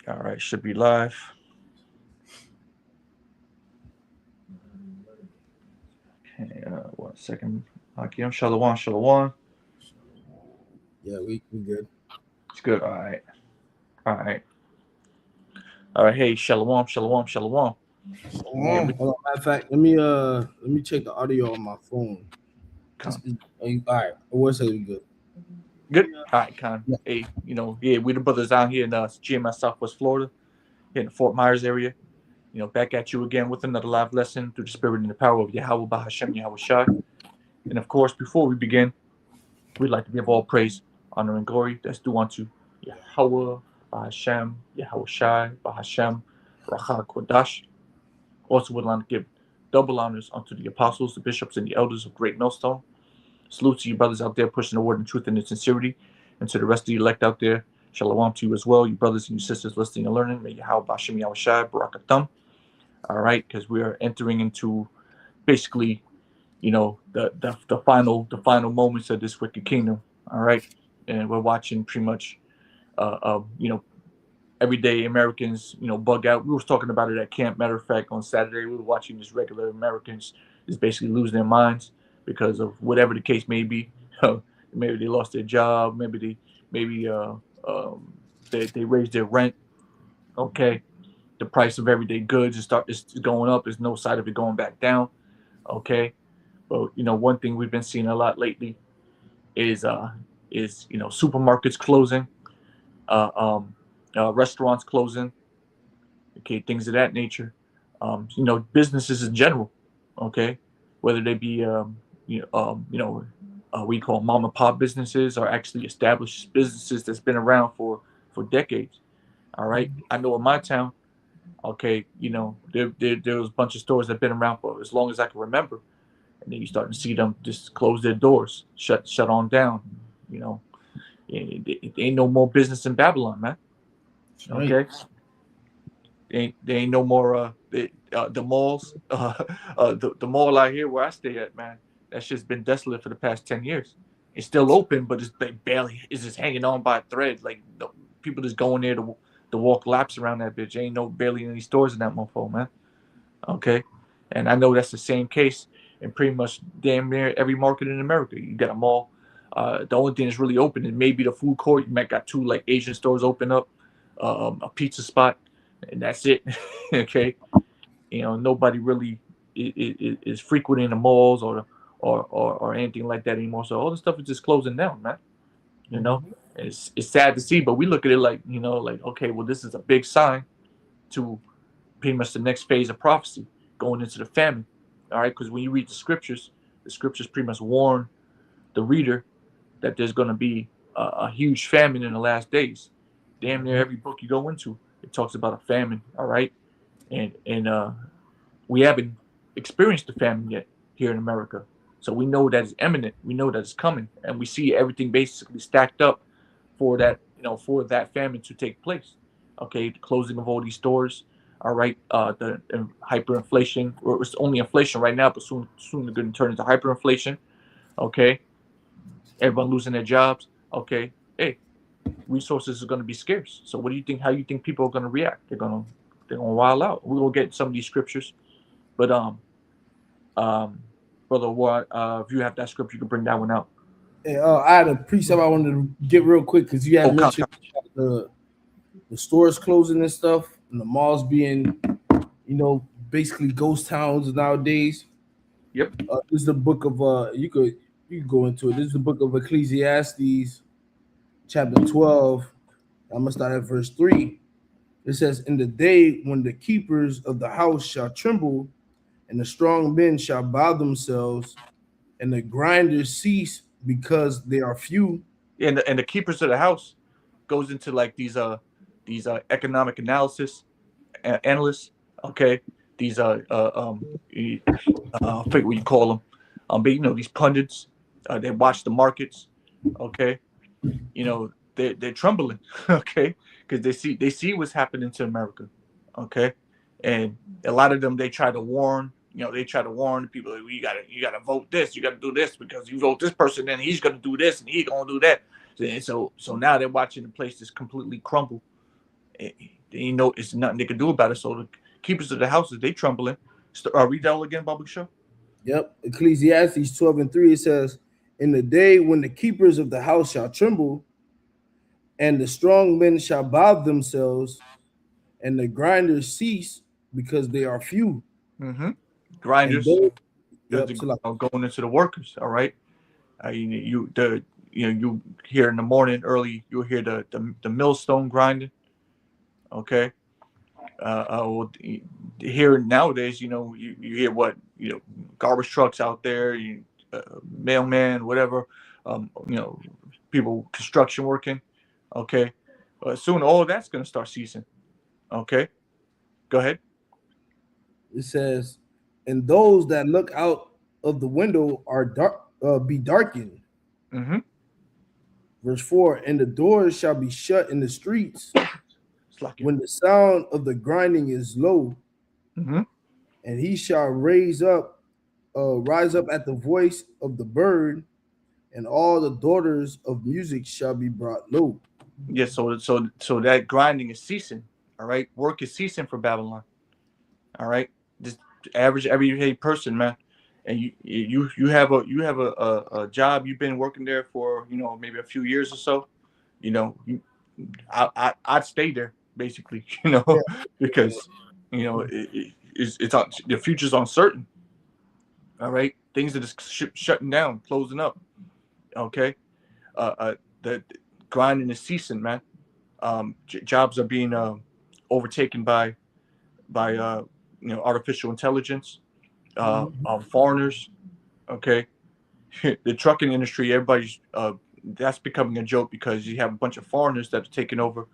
All right, should be live. Okay, 1 second. Hakim, Shalom, Shalom. Yeah, we good. It's good. All right. All right. All right. Hey, Shalom, Shalom, Shalom. Hold on. Matter of fact, let me check the audio on my phone. All right, we'll say we good. Good. All right, Con. Yeah. Hey, we the brothers out here in GMS Southwest Florida, here in the Fort Myers area. Back at you again with another live lesson through the spirit and the power of Yahweh Bahashem Yahweh Shai. And of course, before we begin, we'd like to give all praise, honor, and glory that's due unto Yahweh Bahashem Yahweh Shai Bahashem Racha Kodash. Also, would like to give double honors unto the apostles, the bishops, and the elders of Great Millstone. Salute to you brothers out there pushing the word in truth and in sincerity. And to the rest of the elect out there, shalom to you as well, you brothers and you sisters listening and learning. May Yahweh Bahashem Yahweh Shai Barakatam. All right, because we are entering into basically, the final moments of this wicked kingdom. All right, and we're watching pretty much, everyday Americans, bug out. We were talking about it at camp. Matter of fact, on Saturday, we were watching just regular Americans just basically lose their minds because of whatever the case may be. Maybe they lost their job. Maybe they raised their rent. Okay, the price of everyday goods is going up. There's no sign of it going back down. Okay, but one thing we've been seeing a lot lately is supermarkets closing, restaurants closing. Okay, things of that nature. Businesses in general. Okay, whether they be we call mom and pop businesses or actually established businesses that's been around for decades. All right, I know in my town. Okay, there was a bunch of stores that've been around for as long as I can remember, and then you start to see them just close their doors, shut on down. It ain't no more business in Babylon, man. Okay, right. There ain't no more the malls. The mall out here where I stay at, man, that's just been desolate for the past 10 years. It's still open, but it's just hanging on by a thread. Like people just going there to walk laps around that bitch. Ain't barely any stores in that mofo, man. Okay, and I know that's the same case in pretty much damn near every market in America. You got a mall. The only thing that's really open is maybe the food court. You might got two like Asian stores open up, a pizza spot, and that's it. Okay, nobody really is frequenting the malls or anything like that anymore. So all the stuff is just closing down, man. It's sad to see, but we look at it like okay, well, this is a big sign to pretty much the next phase of prophecy going into the famine. All right, because when you read the scriptures pretty much warn the reader that there's going to be a huge famine in the last days. Damn near every book you go into, it talks about a famine. All right, and we haven't experienced the famine yet here in America, so we know that it's imminent. We know that it's coming, and we see everything basically stacked up for that famine to take place. Okay, the closing of all these stores. All right, the hyperinflation, or it's only inflation right now, but soon they're going to turn into hyperinflation. Okay, everyone losing their jobs. Okay, hey, resources are going to be scarce. So what do you think? How you think people are going to react? They're gonna wild out. We're gonna get some of these scriptures, but brother, what if you have that scripture, you can bring that one out. Hey, I had a precept I wanted to get real quick because you had mentioned the stores closing and stuff, and the malls being, basically ghost towns nowadays. Yep. This is the book of you could go into it. This is the book of Ecclesiastes, chapter 12. I'm gonna start at verse 3. It says, "In the day when the keepers of the house shall tremble, and the strong men shall bow themselves, and the grinders cease because they are few." And the keepers of the house goes into like these economic analysis analysts. Okay, these I forget what you call them. But these pundits, they watch the markets. Okay, they're trembling. Okay, because they see what's happening to America. Okay, and a lot of them, they try to warn they try to warn people, like, you gotta vote this, you gotta do this, because you vote this person, then he's gonna do this and he's gonna do that. And so now they're watching the place just completely crumble. It's nothing they can do about it. So the keepers of the houses, they trembling. Read that all again, Bobby Show. Yep. Ecclesiastes 12:3, it says, in the day when the keepers of the house shall tremble, and the strong men shall bow themselves, and the grinders cease because they are few. Mm-hmm. Grinders, going into the workers. All right. You hear in the morning early, you'll hear the millstone grinding. Okay. Well, here nowadays, you hear what, garbage trucks out there, mailman, whatever, people construction working. Okay. Soon all that's going to start ceasing. Okay. Go ahead. It says, and those that look out of the window are be darkened. Mm-hmm. Verse 4, and the doors shall be shut in the streets when the sound of the grinding is low. Mm-hmm. And he shall rise up at the voice of the bird, and all the daughters of music shall be brought low. Yeah, so that grinding is ceasing. All right, work is ceasing for Babylon. All right, just average everyday person, man. And you have a job. You've been working there for maybe a few years or so. I'd stay there basically. Because it's the future's uncertain. All right, things are just shutting down, closing up. Okay, the grinding is ceasing, man. Jobs are being overtaken by artificial intelligence, foreigners. Okay, the trucking industry, everybody's that's becoming a joke, because you have a bunch of foreigners that are taking over,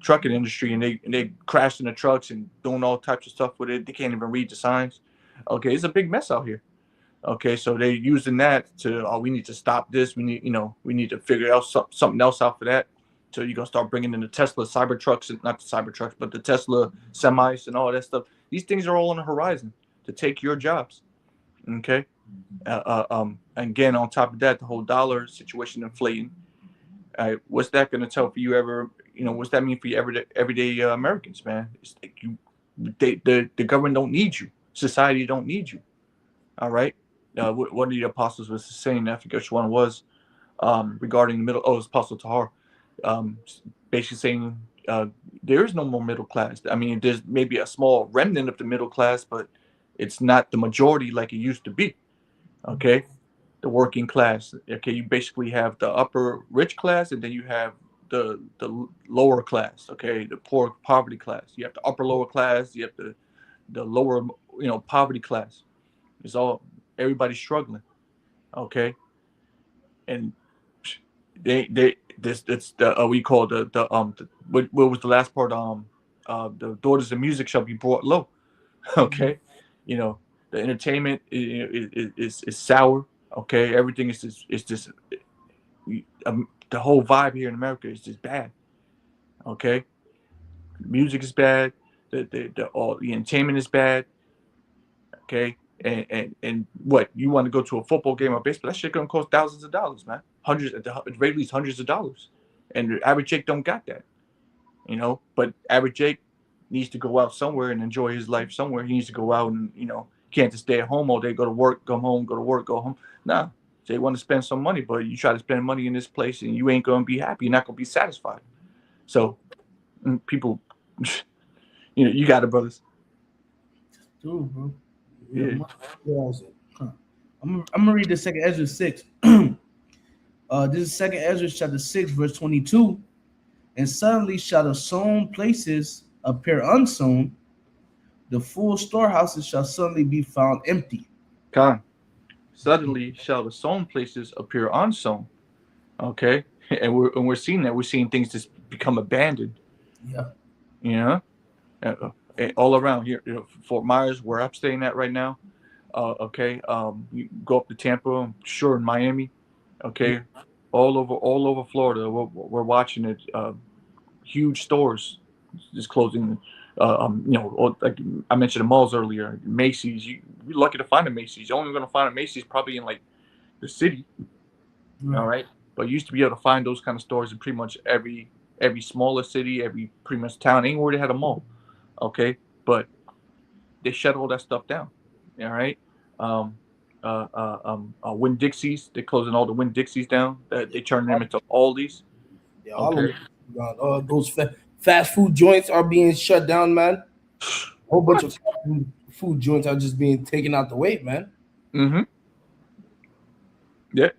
trucking industry, and they crashing the trucks and doing all types of stuff with it. They can't even read the signs. Okay, it's a big mess out here. Okay, so they're using that to, we need to stop this. We need to figure out something else out for that. So you're gonna start bringing in the Tesla Cybertrucks, and not the Cybertrucks, but the Tesla semis and all that stuff. These things are all on the horizon to take your jobs. Okay, again, on top of that, the whole dollar situation inflating. What's that gonna tell for you ever? What's that mean for you everyday Americans, man? It's like the government don't need you. Society don't need you. All right. One of the apostles was saying, I forget which one it was, regarding the middle. Oh, it's Apostle Tahar, basically saying there is no more middle class. I mean, there's maybe a small remnant of the middle class, but it's not the majority like it used to be. Okay, the working class. Okay, you basically have the upper rich class, and then you have the lower class. Okay, the poor poverty class. You have the upper lower class. You have the lower poverty class. It's all, everybody's struggling. Okay, and it's the we call what was the last part, the daughters of music shall be brought low. Okay, the entertainment is sour. Okay, everything is just the whole vibe here in America is just bad. Okay, music is bad. The entertainment is bad. Okay, and what, you want to go to a football game or baseball? That shit gonna cost thousands of dollars, man. Hundreds, at the very least, hundreds of dollars. And the average Jake don't got that, But average Jake needs to go out somewhere and enjoy his life somewhere. He needs to go out and can't just stay at home all day. Go to work, come home, go to work, go home. Nah, they want to spend some money, but you try to spend money in this place and you ain't gonna be happy. You're not gonna be satisfied. So people, you got it, brothers. True, bro. Yeah. I'm gonna read the second Ezra 6. This is second Ezra chapter 6, verse 22. And suddenly shall the sown places appear unsown, the full storehouses shall suddenly be found empty. Khan. Suddenly shall the sown places appear unsown. Okay, and we're seeing that. We're seeing things just become abandoned. Yeah. All around here, Fort Myers, where I'm staying at right now. Okay, you go up to Tampa, I'm sure in Miami. Okay, all over Florida, we're watching it. Huge stores just closing. Or like I mentioned the malls earlier, Macy's. You're lucky to find a Macy's. You're only going to find a Macy's probably in like the city. Right. All right, but you used to be able to find those kind of stores in pretty much every smaller city, every pretty much town, anywhere they had a mall. Okay, but they shut all that stuff down. All right. Winn Dixies, they're closing all the Winn Dixies down. They turning them into Aldi's. Yeah, all Okay. of those fast food joints are being shut down, man. A whole bunch of food joints are just being taken out the way, man. Mm-hmm. Yeah.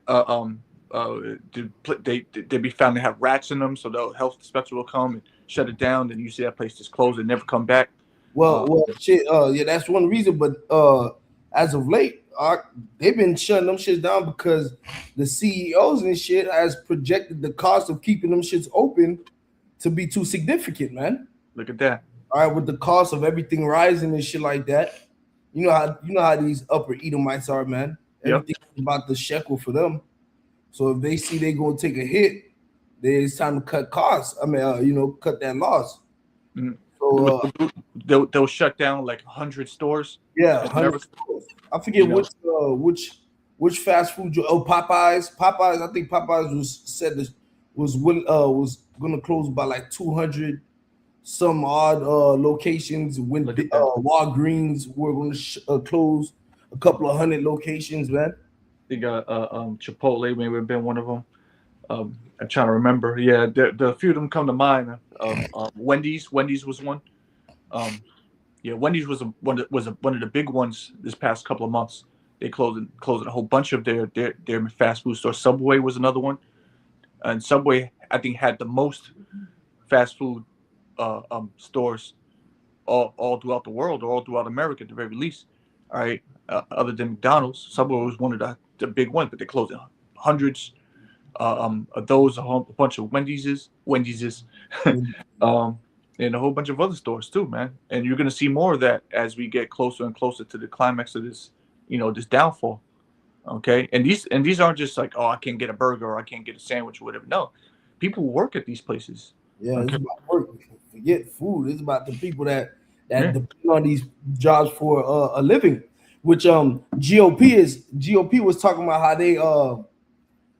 They be found to have rats in them, so the health inspector will come and shut it down. Then you see that place just closed and never come back. Well, shit. Yeah, that's one reason. But as of late, they've been shutting them shits down because the CEOs and shit has projected the cost of keeping them shits open to be too significant, man. Look at that. All right, with the cost of everything rising and shit like that, you know how these upper Edomites are, man. Everything's about the shekel for them. So if they see they're gonna take a hit, then it's time to cut costs. I mean, cut that loss. Mm-hmm. So they'll shut down like 100 stores. Yeah, 100 stores. I forget which fast food. Popeyes. I think Popeyes was said this was gonna close by like 200 some odd locations. When Walgreens were gonna close a couple of hundred locations, man. They got Chipotle maybe have been one of them. I'm trying to remember. Yeah, the few of them come to mind. Wendy's was one. Wendy's was one of the big ones this past couple of months. They closing a whole bunch of their fast food stores. Subway was another one, and Subway I think had the most fast food stores all throughout the world or all throughout America at the very least. All right, other than McDonald's, Subway was one of the big ones, but they closed hundreds of those, a bunch of Wendy's, and a whole bunch of other stores too, man. And you're gonna see more of that as we get closer and closer to the climax of this, this downfall. Okay, and these aren't just like, oh, I can't get a burger or I can't get a sandwich or whatever. No, people work at these places. Yeah, it's about work. Forget food. It's about the people that depend on these jobs for a living. Which GOP was talking about how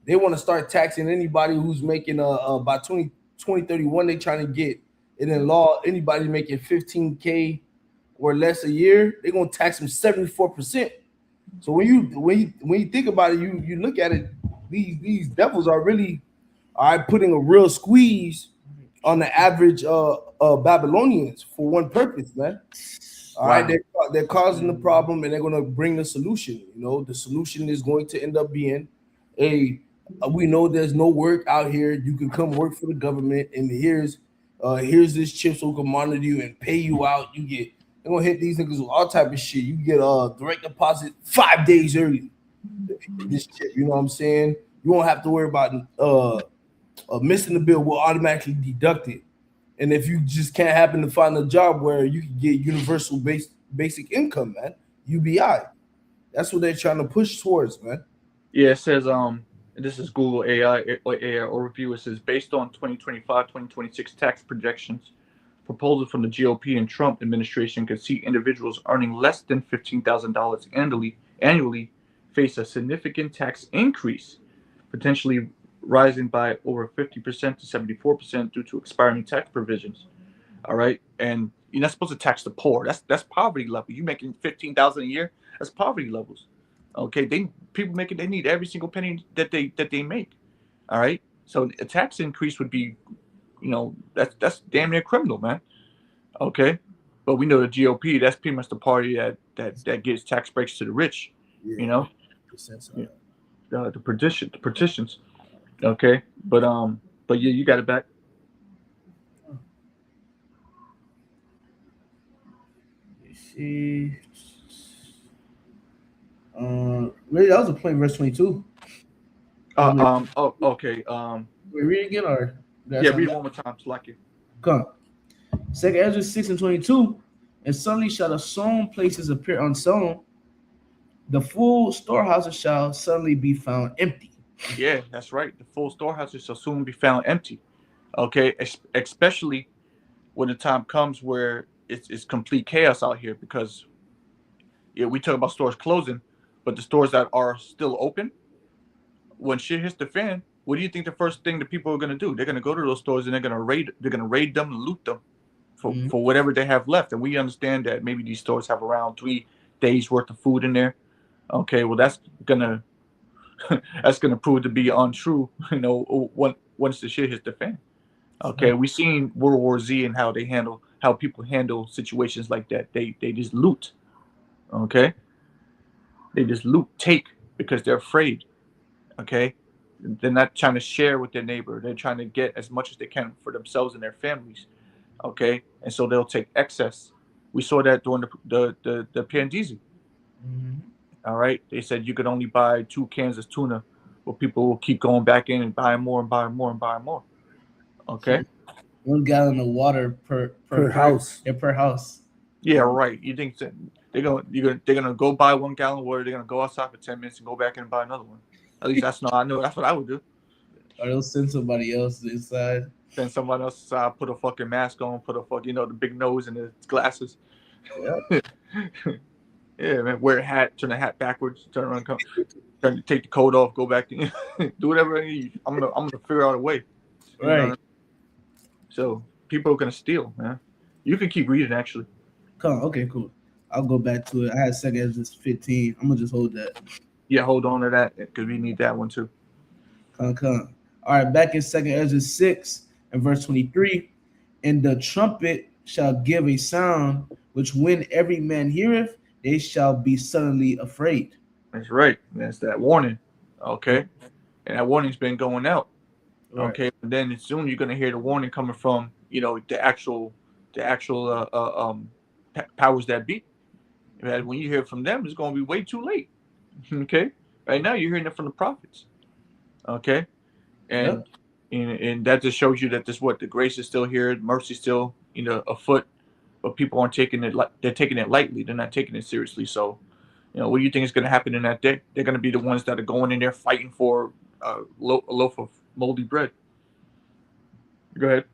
they want to start taxing anybody who's making by 2031 they trying to get it in law. Anybody making 15K or less a year, they're gonna tax them 74%. So when you think about it, you look at it, these devils are really putting a real squeeze on the average Babylonians for one purpose, man. All right, they're causing the problem and they're gonna bring the solution. The solution is going to end up being we know there's no work out here. You can come work for the government, and here's this chip so we can monitor you and pay you out. They're gonna hit these niggas with all type of shit. You get a direct deposit 5 days early. This chip, you know what I'm saying? You won't have to worry about missing the bill. Will automatically deduct it. And if you just can't happen to find a job where you can get universal basic income, man, UBI. That's what they're trying to push towards, man. Yeah, it says this is Google AI overview. It says based on 2025-2026 tax projections, proposals from the GOP and Trump administration could see individuals earning less than $15,000 annually face a significant tax increase, potentially rising by over 50% to 74% due to expiring tax provisions. All right, and you're not supposed to tax the poor. That's poverty level. You making $15,000 a year? That's poverty levels. Okay, they need every single penny that they make. All right, so a tax increase would be, that's damn near criminal, man. Okay, but we know the GOP. That's pretty much the party that gives tax breaks to the rich. Yeah. The petitions. Okay, but yeah, you got it back. Let's see. Really, that was a point, verse 22. Okay. We read again, or read one more time, Slacky. Come. 2 Ezra 6:22, and suddenly shall the sown places appear unsown. The full storehouses shall suddenly be found empty. Yeah, that's right. The full storehouses shall soon be found empty. Okay, especially when the time comes where it's complete chaos out here because we talk about stores closing, but the stores that are still open, when shit hits the fan, what do you think the first thing the people are gonna do? They're gonna go to those stores and they're gonna raid them and loot them for whatever they have left. And we understand that maybe these stores have around 3 days worth of food in there. Okay, well that's gonna prove to be untrue, once the shit hits the fan. Okay, we've seen World War Z and how people handle situations like that. They just loot. Okay, they just take because they're afraid. Okay, they're not trying to share with their neighbor. They're trying to get as much as they can for themselves and their families. Okay, and so they'll take excess. We saw that during the Pandizi. All right, they said you could only buy 2 cans of tuna, but people will keep going back in and buying more and buying more and buying more. Okay, 1 gallon of water per house. Yeah, per house. Yeah, right. You think they're gonna go buy 1 gallon of water? They're gonna go outside for 10 minutes and go back in and buy another one. At least that's what I would do. Or they'll send somebody else inside. Send someone else inside, put a fucking mask on, put a the big nose and the glasses. Yep. Yeah, man. Wear a hat, turn the hat backwards, turn around, take the coat off, go back in, do whatever I need. I'm gonna figure out a way. Right. So people are gonna steal, man. You can keep reading actually. Okay, cool. I'll go back to it. I had 2 Ezra 15. I'm gonna just hold that. Yeah, hold on to that because we need that one too. All right, back in 2 Ezra 6 and verse 23, and the trumpet shall give a sound, which when every man heareth, they shall be suddenly afraid. That's right. That's that warning. Okay, and that warning's been going out. Right. Okay, and then soon you're gonna hear the warning coming from the actual powers that be. And when you hear from them, it's gonna be way too late. Okay, right now you're hearing it from the prophets. Okay, and that just shows you that the grace is still here, mercy still afoot, but people aren't taking it they're taking it lightly. They're not taking it seriously. So, what do you think is going to happen in that day? They're going to be the ones that are going in there fighting for a loaf of moldy bread. Go ahead.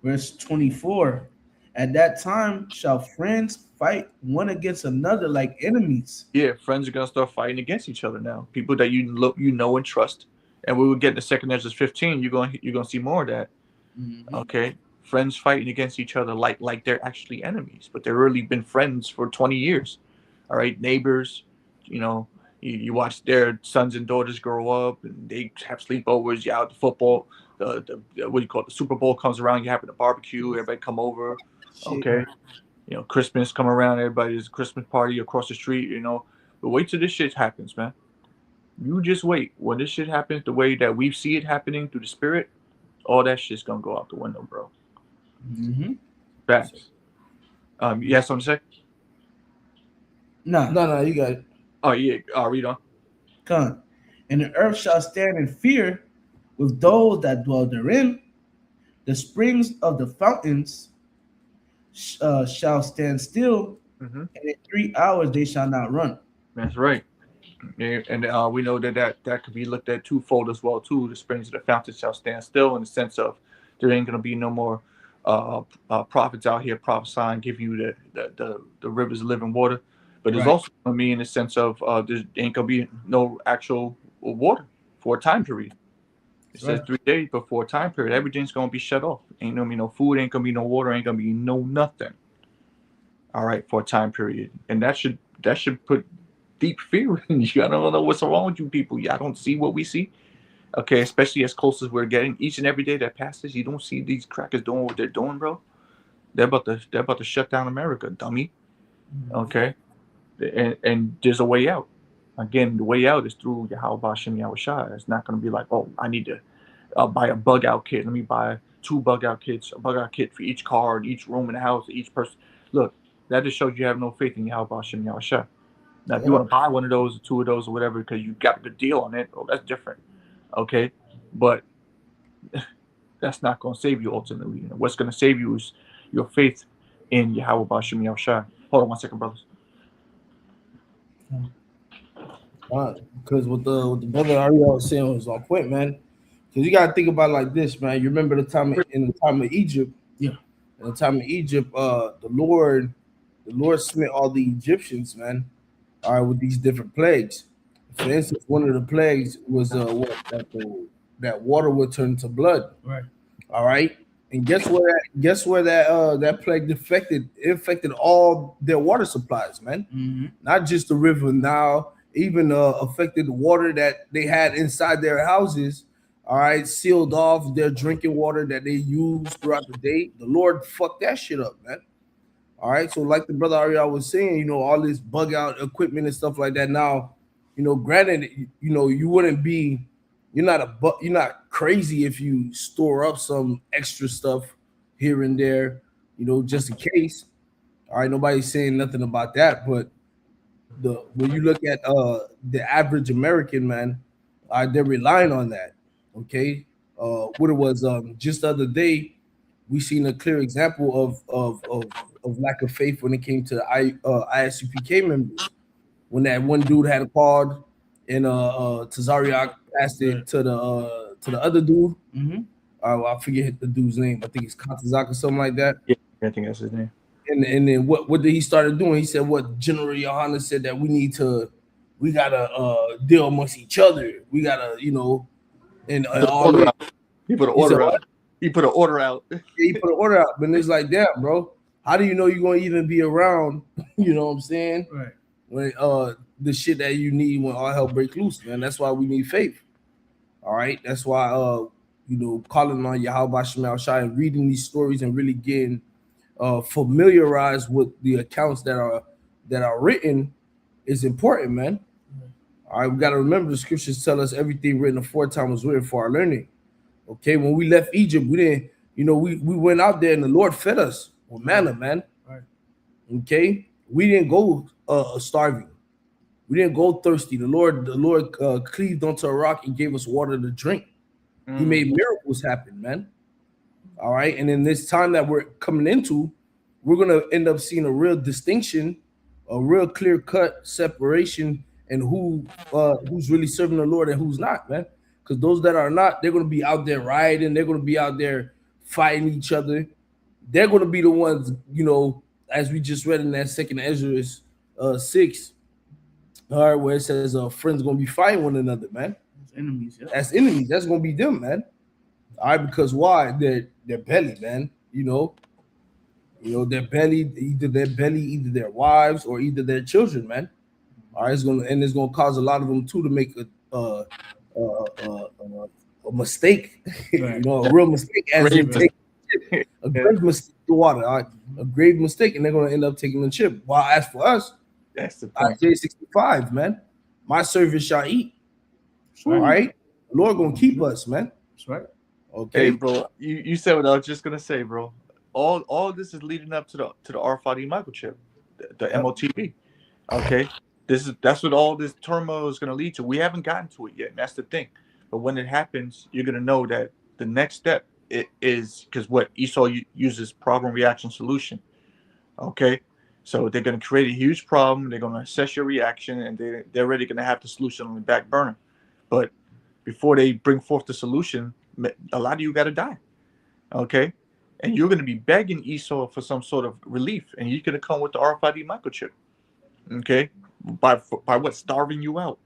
Verse 24. At that time shall friends fight one against another like enemies. Yeah, friends are gonna start fighting against each other now. People that you know and trust. And we will get to 2 Ezra 15. You're gonna see more of that. Okay, friends fighting against each other like they're actually enemies, but they've really been friends for 20 years. All right, neighbors. You watch their sons and daughters grow up, and they have sleepovers. You out the football. The what do you call it? The Super Bowl comes around. You having a barbecue. Everybody come over. Okay, Christmas come around, everybody's Christmas party across the street, but wait till this shit happens, man. You just wait. When this shit happens the way that we see it happening through the spirit, all that shit's gonna go out the window, bro. Facts. You have something to say? No, you got it. Oh yeah, read on. Come. And the earth shall stand in fear with those that dwell therein. The springs of the fountains shall stand still, and in 3 hours they shall not run. That's right. Yeah, and we know that could be looked at twofold as well too. The springs of the fountain shall stand still, in the sense of there ain't gonna be no more prophets out here prophesying, giving you the rivers of living water. But there's also gonna be in the sense of there ain't gonna be no actual water for a time period. It says 3 days before a time period. Everything's gonna be shut off. Ain't gonna be no food, ain't gonna be no water, ain't gonna be no nothing. All right, for a time period. And that should put deep fear in you. I don't know what's wrong with you people. Y'all don't see what we see. Okay, especially as close as we're getting. Each and every day that passes, you don't see these crackers doing what they're doing, bro. They're about to shut down America, dummy. Okay. And there's a way out. Again, the way out is through Ahwar Ban Lawya Ba. It's not going to be like, oh, I need to buy a bug out kit. Let me buy 2 bug out kits, a bug out kit for each car, each room in the house, each person. Look, that just shows you have no faith in Ahwar Ban Lawya Ba. Now, if you want to buy 1 of those or 2 of those or whatever because you got a good deal on it, that's different. Okay, but that's not going to save you ultimately. What's going to save you is your faith in Ahwar Ban Lawya Ba. Hold on 1 second, brothers. Because what the brother Ariel was saying was on point, man. Because you gotta think about it like this, man. You remember in the time of Egypt, in the time of Egypt, the Lord sent all the Egyptians, man, all right, with these different plagues. For instance, one of the plagues was that water would turn to blood. Right. All right. And guess where that plague infected all their water supplies, man. Mm-hmm. Not just the river Nile, even affected the water that they had inside their houses. All right, sealed off their drinking water that they used throughout the day. The Lord fucked that shit up, man. All right, so like the brother Ariel was saying, all this bug out equipment and stuff like that. Now, granted, you wouldn't be, you're not crazy if you store up some extra stuff here and there, just in case. All right, nobody's saying nothing about that, but when you look at the average American man, they're relying on that. Okay, what it was just the other day, we seen a clear example of lack of faith when it came to ISUPK members. When that one dude had called and Tazariak passed it to the other dude. Mm-hmm. I forget the dude's name. I think it's Katazak or something like that. Yeah, I think that's his name. And then what did he started doing? He said what General Yohana said that we gotta deal amongst each other. We gotta and all that. He put an order out. He put an order out. Yeah, he put an order out, but it's like, damn, bro. How do you know you're gonna even be around? You know what I'm saying? Right. When the shit that you need when all hell break loose, man. That's why we need faith. All right. That's why calling on Yahweh Shemal Shai and reading these stories and really getting familiarized with the accounts that are written is important, man. All right, we got to remember the scriptures tell us everything written aforetime was written for our learning. Okay, when we left Egypt, we didn't, we went out there and the Lord fed us with manna, man. Right. Okay, we didn't go starving. We didn't go thirsty. The Lord cleaved onto a rock and gave us water to drink. He made miracles happen, man. All right, and in this time that we're coming into, we're gonna end up seeing a real distinction, a real clear-cut separation, and who's really serving the Lord and who's not, man. Because those that are not, they're gonna be out there rioting. They're gonna be out there fighting each other. They're gonna be the ones, as we just read in that second Ezra 6, all right, where it says friends gonna be fighting one another, man. That's enemies, yeah. That's enemies. That's gonna be them, man. All right, because why? Their belly, man. Their belly, either their wives or either their children, man. All right, it's gonna cause a lot of them too to make a mistake, Right. a real mistake, as in take a grave mistake to water, all right? A grave mistake, and they're gonna end up taking the chip. While as for us, that's the point. Isaiah 65, man. My servants shall eat. All right, the Lord gonna keep us, man. That's right. Okay, hey, bro. You said what I was just gonna say, bro. All this is leading up to the R5D microchip, the MOTB. Okay, that's what all this turmoil is gonna lead to. We haven't gotten to it yet, and that's the thing. But when it happens, you're gonna know that the next step is because what Esau uses problem reaction solution. Okay, so they're gonna create a huge problem. They're gonna assess your reaction, and they're already gonna have the solution on the back burner. But before they bring forth the solution, a lot of you got to die. Okay, and you're gonna be begging Esau for some sort of relief, and you're gonna come with the RFID microchip. Okay, by what? Starving you out.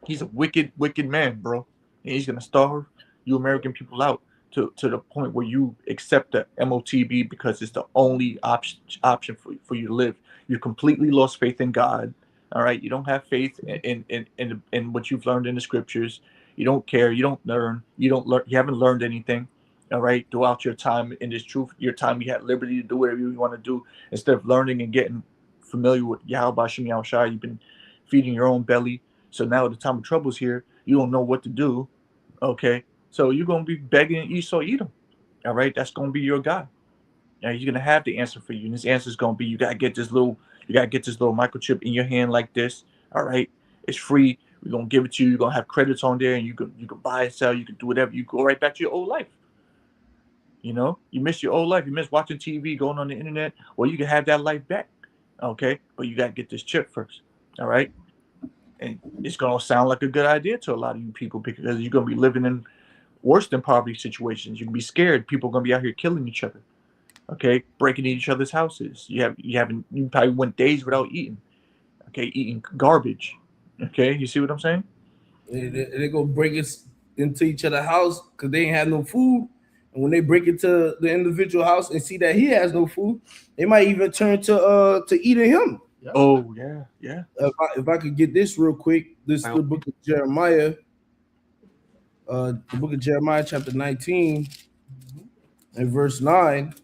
He's a wicked man, bro. And he's gonna starve you American people out to the point where you accept the MOTB because it's the only option for you to live. You completely lost faith in God. All right, you don't have faith in what you've learned in the scriptures. You don't care. You don't learn. You haven't learned anything. All right, throughout your time in this truth, your time you had liberty to do whatever you want to do instead of learning and getting familiar with Yahweh Shem Shai. You've been feeding your own belly. So now the time of trouble is here. You don't know what to do. Okay, so you're gonna be begging Esau Edom. All right, that's gonna be your God. Now you're gonna have the answer for you, and this answer is gonna be you gotta get this little microchip in your hand like this. All right, it's free. We're gonna give it to you. You're gonna have credits on there, and you can buy and sell. You can do whatever. You go right back to your old life. You miss your old life. You miss watching TV, going on the internet. Well, you can have that life back. Okay, but you gotta get this chip first. All right. And it's going to sound like a good idea to a lot of you people because you're going to be living in worse than poverty situations. You're going to be scared. People are going to be out here killing each other. Okay, breaking into each other's houses. You probably went days without eating. Okay, eating garbage. Okay, you see what I'm saying? They go break it into each other's house because they ain't have no food. And when they break into the individual house and see that he has no food, they might even turn to eating him. Yeah. Oh yeah, yeah. If I could get this real quick, this is the book of Jeremiah. The book of Jeremiah, chapter 19, and verse 9,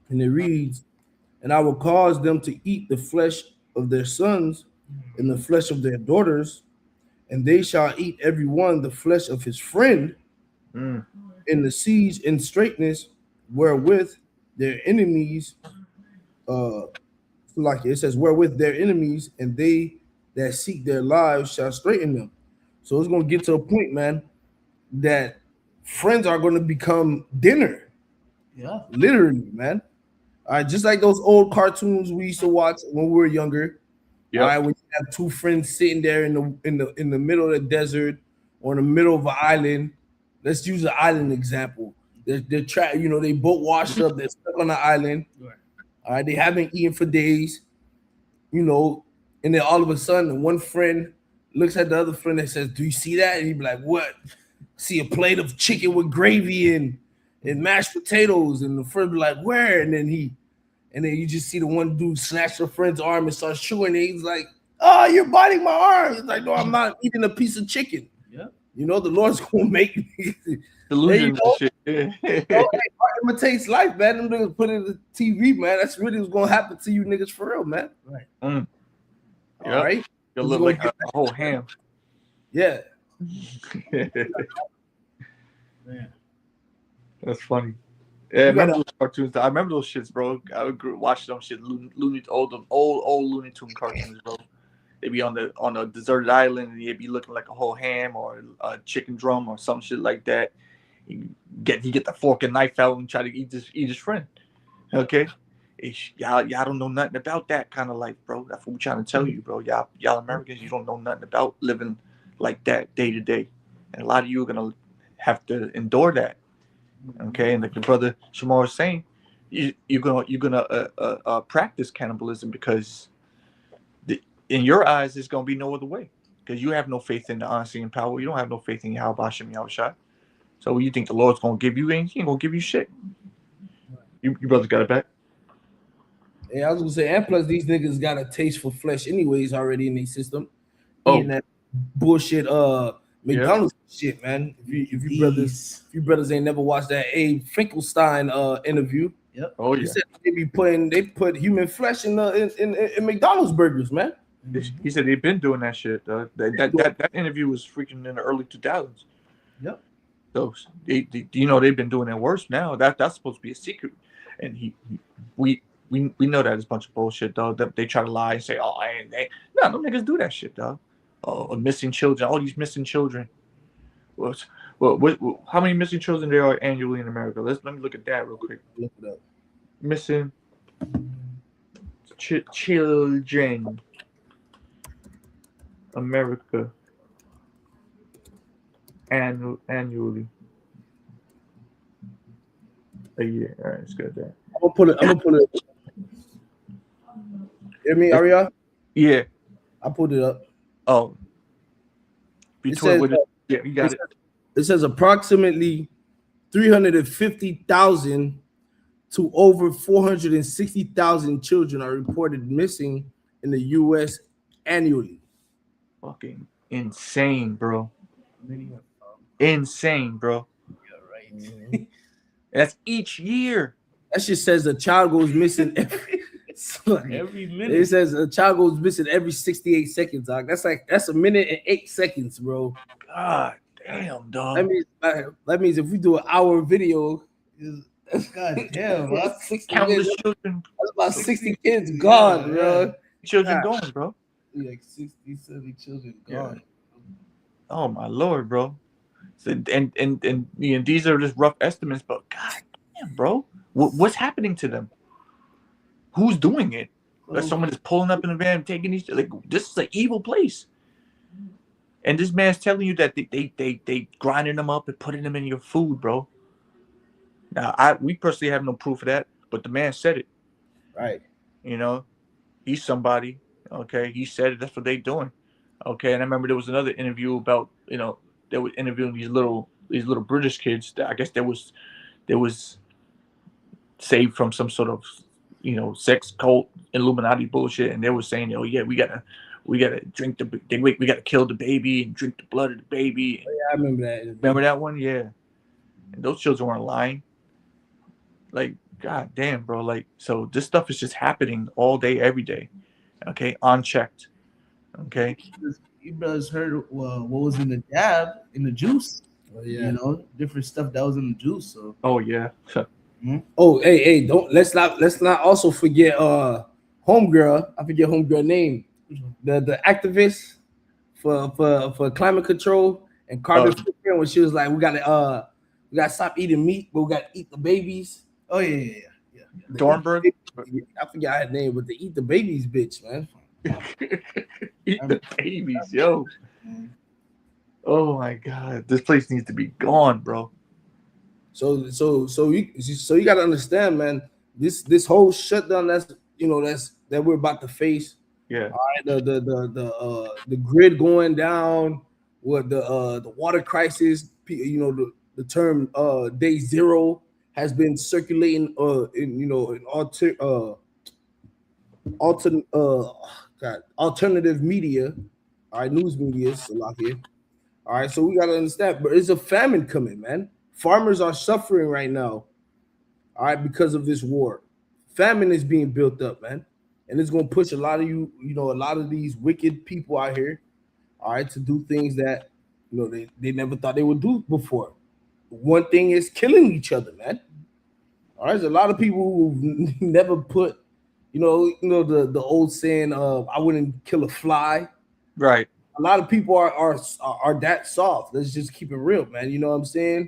and it reads, "And I will cause them to eat the flesh of their sons and the flesh of their daughters, and they shall eat every one the flesh of his friend in the siege and straightness wherewith their enemies, like it says, wherewith their enemies and they that seek their lives shall straighten them." So it's gonna get to a point, man, that friends are gonna become dinner. Yeah. Literally, man. All right, just like those old cartoons we used to watch when we were younger. Yep. All right, when you have two friends sitting there in the middle of the desert or in the middle of an island. Let's use an island example. They're they both washed up, they're stuck on the island. Right. All right, they haven't eaten for days, and then all of a sudden one friend looks at the other friend and says, "Do you see that?" And he'd be like, "What?" "See a plate of chicken with gravy and mashed potatoes." And the friend be like, "Where?" And then you just see the one dude snatch your friend's arm and start chewing it. He's like, "Oh, you're biting my arm." He's like, "No, I'm not eating a piece of chicken." Yeah. The Lord's gonna make me Delusions and shit. Hey, art imitates life, man. Them niggas put it in the TV, man. That's really what's gonna happen to you niggas for real, man. Right. Yep. All right. You'll look like a whole ham. Yeah. Man. That's funny. Yeah, I remember those cartoons. I remember those shits, bro. I would watch them shit, old Looney Tune cartoons, bro. They'd be on a deserted island and they'd be looking like a whole ham or a chicken drum or some shit like that. He get the fork and knife out and try to eat his friend. Okay, y'all don't know nothing about that kind of life, bro. That's what we're trying to tell you, bro. Y'all Americans, you don't know nothing about living like that day to day, and a lot of you are gonna have to endure that. Okay, and like your brother Shamar was saying, you're gonna practice cannibalism because in your eyes it's gonna be no other way because you have no faith in the honesty and power. You don't have no faith in Yahweh Hashem Yahushua. So what you think the Lord's gonna give you? He ain't gonna give you shit. You brothers got it back. Yeah, I was gonna say, and plus these niggas got a taste for flesh anyways already in their system. Oh. Eating that bullshit McDonald's shit, man. If you brothers ain't never watched that Abe Finkelstein interview. Yep. Oh yeah. He said they put human flesh in McDonald's burgers, man. He said they've been doing that shit. That interview was freaking in the early 2000s. Yep. So they've been doing it worse now. That's supposed to be a secret, and we know that it's a bunch of bullshit, dog. They try to lie and say, "Oh, no niggas do that shit, dog." Oh, missing children, all these missing children. Well, how many missing children there are annually in America? Let me look at that real quick. Look it up. Missing children, America, annually. A year. All right, let's go there. I'm gonna put it. Hear me, Aria? Yeah. I put it up. Oh. Yeah, you got it. It says approximately 350,000 to over 460,000 children are reported missing in the U.S. annually. Fucking insane, bro. Insane, bro. You're right. That's each year. That shit says a child goes missing Every minute. It says a child goes missing every 68 seconds, dog. That's a minute and 8 seconds, bro. God damn, dog. That means if we do an hour video, God damn, that's 60 Countless kids. children. That's about 60 kids gone, bro. Children gone, bro. Like 60, 70 children gone. Oh my Lord, bro. So, and these are just rough estimates, but god damn, bro. What's happening to them? Who's doing it? Someone is pulling up in a van, taking these. Like, this is an evil place. And this man's telling you that they grinding them up and putting them in your food, bro. Now, we personally have no proof of that, but the man said it. Right. You know, he's somebody. Okay, he said it. That's what they doing. Okay, and I remember there was another interview about they were interviewing these little British kids that I guess there was saved from some sort of sex cult Illuminati bullshit, and they were saying, oh yeah, we gotta drink we gotta kill the baby and drink the blood of the baby. Oh, yeah, I remember that. Remember that one? Yeah. And those children weren't lying. Like, god damn, bro. Like, so this stuff is just happening all day, every day. Okay, unchecked. Okay. You brothers heard what was in the dab, in the juice. Oh, yeah. Different stuff that was in the juice. So. Oh yeah. Oh, hey, let's not also forget homegirl. I forget homegirl name. The activist for climate control and carbon footprint, when she was like, we gotta stop eating meat, but we gotta eat the babies. Oh yeah. Dornberg. I forgot her name, but the eat the babies bitch, man. Eat the babies, yo. Oh my god, this place needs to be gone, bro. So you got to understand, man. This whole shutdown that we're about to face. Yeah. All right. The grid going down. With the water crisis. The term day zero has been circulating in alternative media. All right, news media is a lot here. All right, so we got to understand, but it's a famine coming, man. Farmers are suffering right now, all right, because of this war. Famine is being built up, man, and it's going to push a lot of these wicked people out here, all right, to do things that they never thought they would do before. One thing is killing each other, man. All right, there's a lot of people who never put, the old saying, "I wouldn't kill a fly." Right. A lot of people are that soft. Let's just keep it real, man. You know what I'm saying?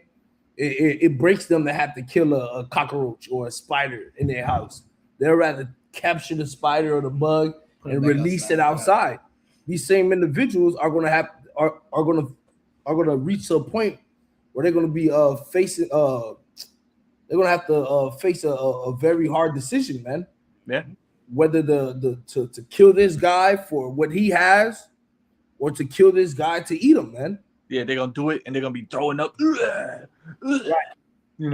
It breaks them to have to kill a cockroach or a spider in their house. They'd rather capture the spider or the bug and release it outside. These same individuals are gonna reach a point where they're gonna be facing they're gonna have to face a very hard decision, man. Yeah. Whether to kill this guy for what he has, or to kill this guy to eat him, man. Yeah, they're gonna do it, and they're gonna be throwing up. Right. They're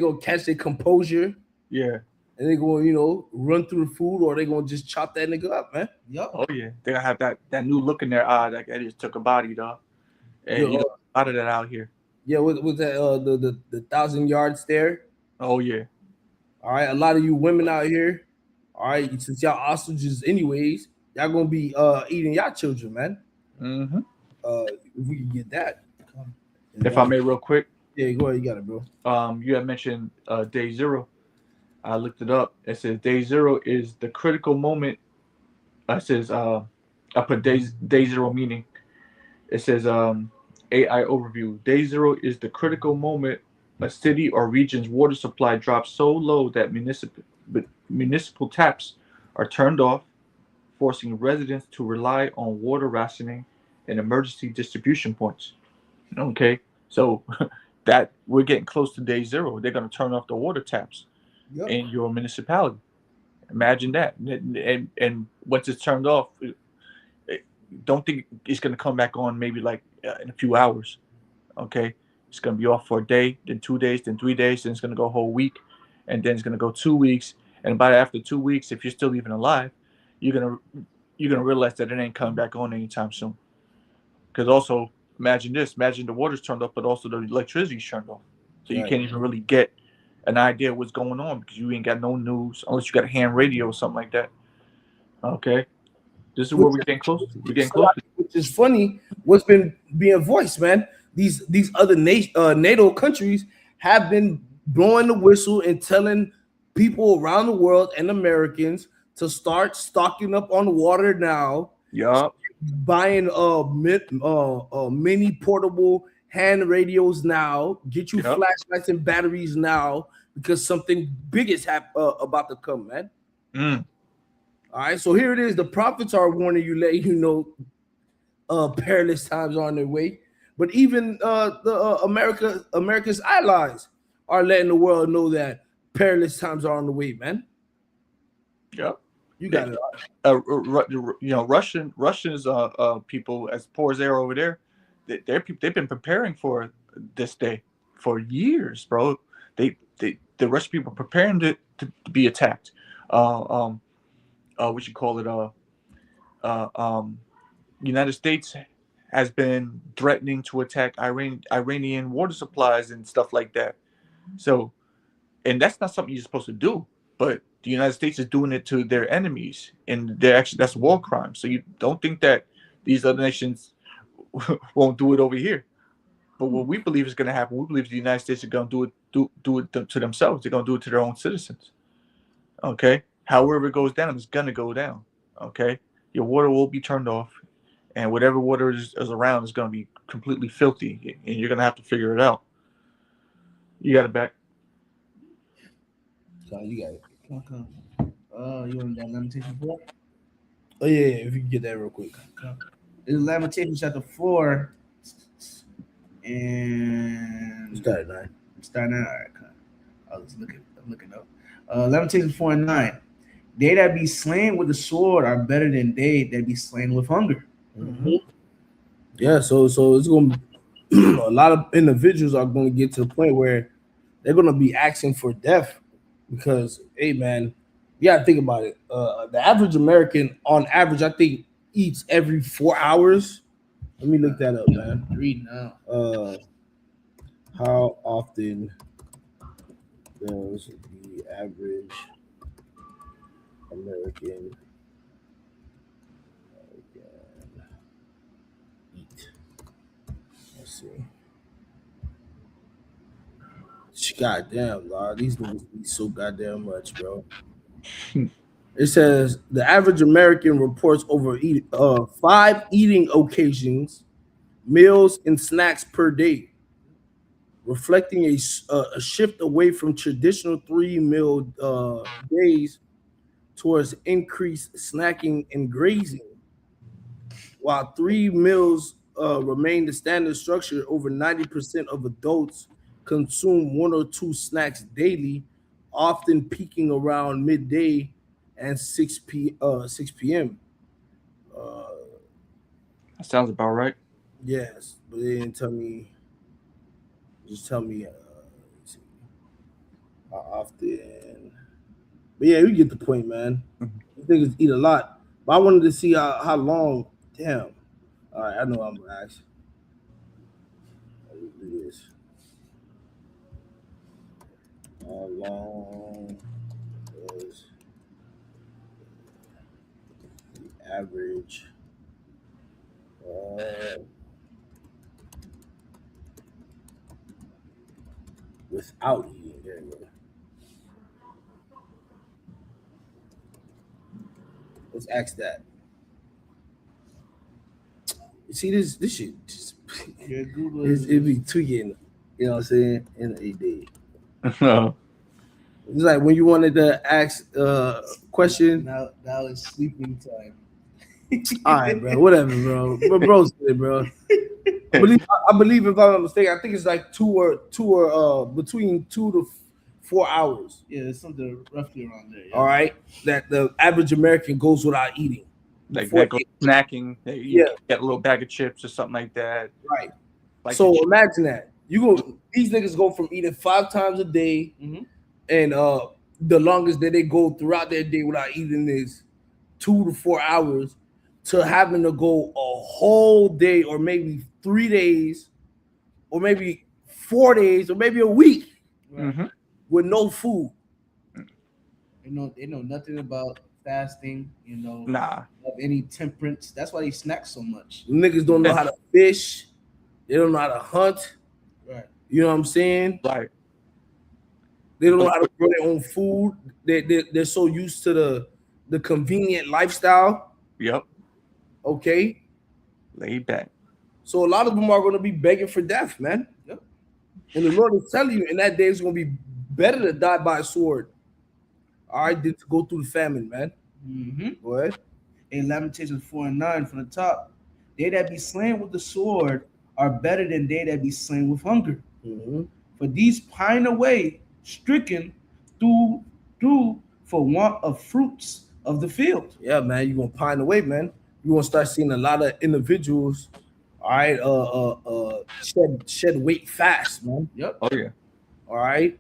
gonna catch their composure. Yeah. And they're gonna, run through the food, or they're gonna just chop that nigga up, man. Yep. Oh yeah, they're gonna have that new look in their eye, like I just took a body, dog. And a lot of that out here. Yeah, with that the 1,000-yard stare. Oh yeah. All right, a lot of you women out here, all right, since y'all ostriches anyways, y'all gonna be eating y'all children, man. Mm-hmm. If we can get that. If I may, real quick. Yeah, go ahead. You got it, bro. You had mentioned day zero. I looked it up. It says day zero is the critical moment. It says I put day zero meaning. It says AI overview. Day zero is the critical moment a city or region's water supply drops so low that municipal taps are turned off, forcing residents to rely on water rationing and emergency distribution points. Okay, so that we're getting close to day zero. They're going to turn off the water taps in your municipality. Imagine that. And once it's turned off, don't think it's going to come back on maybe like in a few hours. Okay, it's going to be off for a day, then 2 days, then 3 days, then it's going to go a whole week, and then it's going to go 2 weeks. And after 2 weeks, if you're still even alive, you're gonna realize that it ain't coming back on anytime soon. Because also, imagine the water's turned off, but also the electricity's turned off. So you can't even really get an idea of what's going on because you ain't got no news unless you got a ham radio or something like that. Okay. This is where we're getting close. We're getting close. Which is funny. What's been being voiced, man? These other NATO countries have been blowing the whistle and telling people around the world and Americans to start stocking up on water now. Yeah. Buying mini portable hand radios now. Get you flashlights and batteries now because something big is about to come, man. All right, so here it is. The prophets are warning you, letting you know perilous times are on their way. But even America's allies are letting the world know that perilous times are on the way, man. Yep. You got it. Russians people as poor as they're over there, they've been preparing for this day for years, bro. The Russian people preparing to be attacked. We should call it United States has been threatening to attack Iranian water supplies and stuff like that. So, and that's not something you're supposed to do. But the United States is doing it to their enemies, and that's war crime. So you don't think that these other nations won't do it over here. But what we believe is going to happen, we believe the United States are going to do it to themselves. They're going to do it to their own citizens. Okay? However it goes down, it's going to go down. Okay? Your water will be turned off, and whatever water is around is going to be completely filthy, and you're going to have to figure it out. You got it back. So you got it. Okay. You want that Lamentation 4? Oh yeah, if you can get that real quick. Okay. This is Lamentation chapter 4. And Start at 9. Start 9. All right. I was looking up. Lamentation 4 and 9. They that be slain with the sword are better than they that be slain with hunger. Mm-hmm. Yeah, so it's going to a lot of individuals are going to get to the point where they're going to be asking for death because, hey, man, you got to think about it. The average American, on average, I think, eats every 4 hours. Let me look that up, man. Read now. How often does the average American eat? Let's see. Goddamn, Lord, these niggas eat so goddamn much, bro. It says the average American reports over 5 eating occasions, meals, and snacks per day, reflecting a shift away from traditional 3-meal days towards increased snacking and grazing. While 3 meals remain the standard structure, over 90% of adults consume 1 or 2 snacks daily, often peaking around midday and 6 p.m. That sounds about right. Yes, but they didn't tell me. Just tell me how often. But yeah, we get the point, man. These niggas eat a lot. But I wanted to see how long. Damn. All right, I know I'm gonna ask. Do this. How long is the average without eating? There you go. Let's ask that. You see this shit just it'd be tweaking, you know what I'm saying, in a day. It's like when you wanted to ask a question. Now it's sleeping time. All right, bro. Whatever, bro. Bro said, bro. I believe if I'm not mistaken, I think it's like two or between 2 to 4 hours. Yeah, it's something roughly around there. Yeah. All right, that the average American goes without eating. Like that goes snacking. You get a little bag of chips or something like that. Right. Like so imagine that these niggas go from eating 5 times a day, and the longest that they go throughout their day without eating is 2 to 4 hours, to having to go a whole day or maybe 3 days or maybe 4 days or maybe a week with no food. They know nothing about fasting, nah, of any temperance. That's why they snack so much. Niggas don't know how to fish. They don't know how to hunt. Right. You know what I'm saying? Right. They don't know how to grow their own food. They're so used to the convenient lifestyle. Yep. Okay. Laid back. So a lot of them are going to be begging for death, man. Yep. And the Lord is telling you, in that day, it's going to be better to die by a sword. All right, than to go through the famine, man. Go ahead. In Lamentations 4 and 9 from the top, they that be slain with the sword are better than they that be slain with hunger. For these pine away, stricken through for want of fruits of the field. Yeah, man, you're gonna pine away, man. You're gonna start seeing a lot of individuals, all right, shed weight fast, man. Yep. Oh yeah. All right.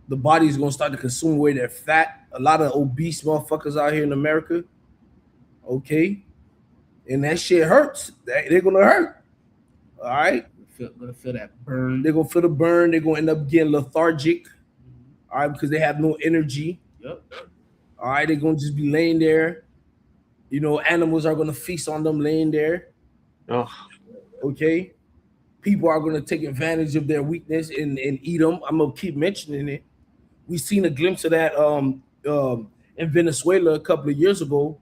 The body's gonna start to consume away their fat. A lot of obese motherfuckers out here in America. Okay. And that shit hurts. They're gonna hurt. All right. Gonna feel that burn. They're gonna feel the burn. They're gonna end up getting lethargic. All right, because they have no energy. Yep. All right, they're gonna just be laying there. You know, animals are gonna feast on them laying there. Oh. Okay. People are gonna take advantage of their weakness and eat them. I'm gonna keep mentioning it. We seen a glimpse of that in Venezuela a couple of years ago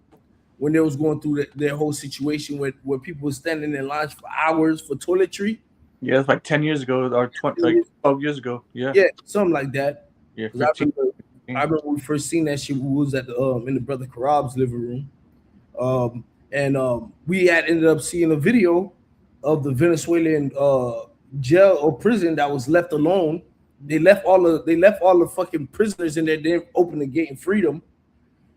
when they was going through their whole situation where people were standing in lines for hours for toiletry. Yeah, it's like 10 years ago or 12 years ago. Yeah. Yeah, something like that. Yeah. I remember we first seen that shit. We was at the in the brother Karab's living room, and we had ended up seeing a video of the Venezuelan jail or prison that was left alone. They left all the fucking prisoners in there. They didn't open the gate and freedom,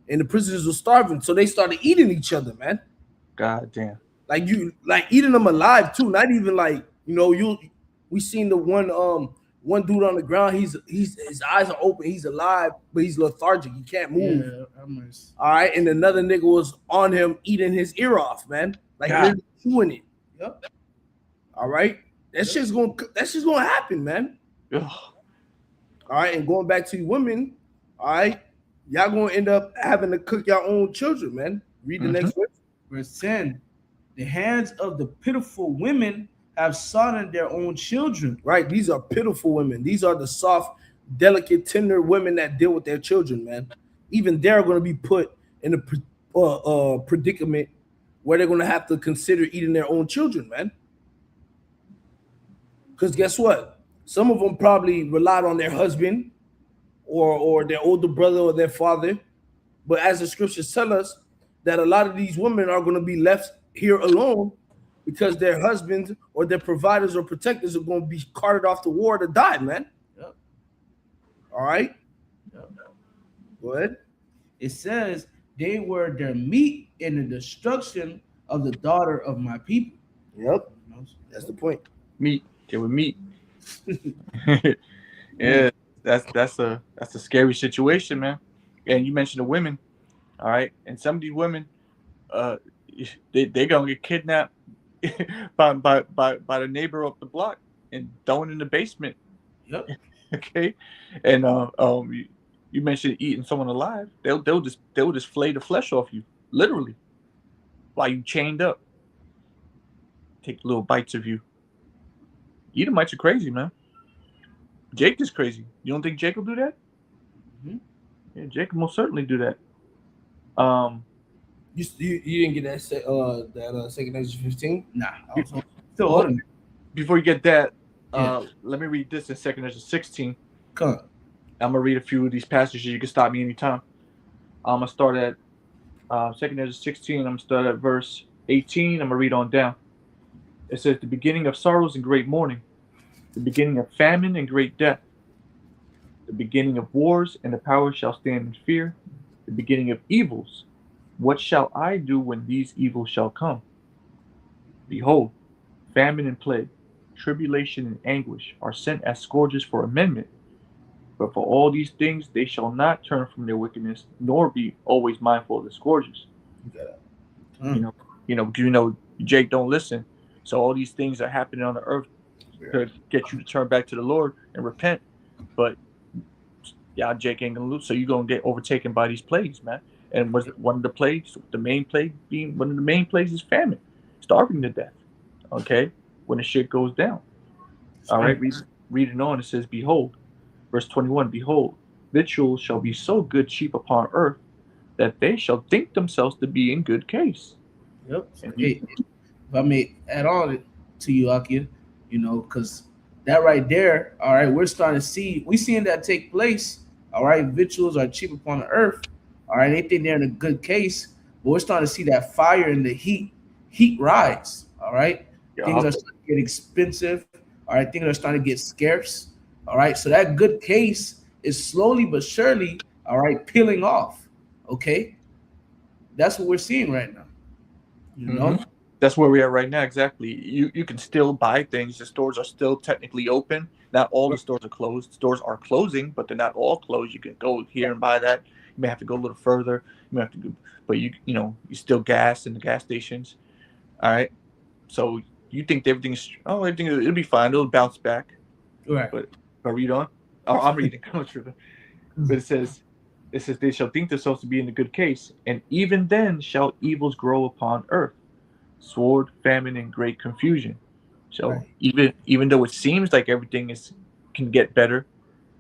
and the prisoners were starving, so they started eating each other, man. God damn. Like eating them alive too. Not even like, you know, we seen the one dude on the ground. His eyes are open. He's alive, but he's lethargic. He can't move. Yeah, all right, and another nigga was on him eating his ear off, man. Like literally chewing it. Yep. All right, that's just gonna happen, man. Ugh. All right, and going back to you women, all right, y'all gonna end up having to cook your own children, man. Read the next verse. Verse 10. The hands of the pitiful women have sodden their own children. Right, these are pitiful women. These are the soft, delicate, tender women that deal with their children, man. Even they're going to be put in a predicament where they're going to have to consider eating their own children, man. Because guess what? Some of them probably relied on their husband or their older brother or their father. But as the scriptures tell us, that a lot of these women are going to be left here alone because their husbands or their providers or protectors are going to be carted off to war to die, man. Yep. All right. Yep. Go ahead. It says they were their meat in the destruction of the daughter of my people. Yep. That's the point. Meat. They were meat. Yeah, that's a scary situation, man. And you mentioned the women. All right, and some of these women, they gonna get kidnapped by the neighbor up the block and thrown in the basement. Yep. Okay, and you mentioned eating someone alive. They'll just flay the flesh off you, literally, while you chained up. Take little bites of you. Edomites are crazy, man. Jake is crazy. You don't think Jake will do that? Mm-hmm. Yeah, Jake will most certainly do that. You didn't get that second Ezra 15? Nah, I was still holding it. Before you get that, let me read this in second Ezra 16. Come on. I'm gonna read a few of these passages. You can stop me anytime. I'm gonna start at second Ezra 16. I'm gonna start at verse 18. I'm gonna read on down. It says, the beginning of sorrows and great mourning, the beginning of famine and great death, the beginning of wars, and the power shall stand in fear, the beginning of evils. What shall I do when these evils shall come? Behold, famine and plague, tribulation and anguish are sent as scourges for amendment. But for all these things they shall not turn from their wickedness, nor be always mindful of the scourges. You know, Jake don't listen. So all these things are happening on the earth to get you to turn back to the Lord and repent. But Jake ain't gonna lose. So you're gonna get overtaken by these plagues, man. And was one of the plagues, the main plague being one of the main plagues is famine, starving to death. Okay, when the shit goes down. All right, reading on, it says, behold, verse 21, behold, victuals shall be so good cheap upon earth that they shall think themselves to be in good case. Yep. Hey, if I may add on to you, Akia, because that right there, all right, we're starting to see, we seeing that take place. All right, victuals are cheap upon the earth. All right, they think they're in a good case, but we're starting to see that fire and the heat rise. All right, things are starting to get expensive. All right, things are starting to get scarce. All right, so that good case is slowly but surely, all right, peeling off. Okay, that's what we're seeing right now. You know, That's where we are right now. Exactly. You can still buy things. The stores are still technically open. Not all the stores are closed. Stores are closing, but they're not all closed. You can go here and buy that. You may have to go a little further. You may have to go, but you still gas in the gas stations. All right. So you think everything it'll be fine. It'll bounce back. right? But read on. Oh, I'm reading. I'm tripping. But it says they shall think themselves to be in a good case, and even then shall evils grow upon earth, sword, famine, and great confusion. So Right. even though it seems like everything can get better,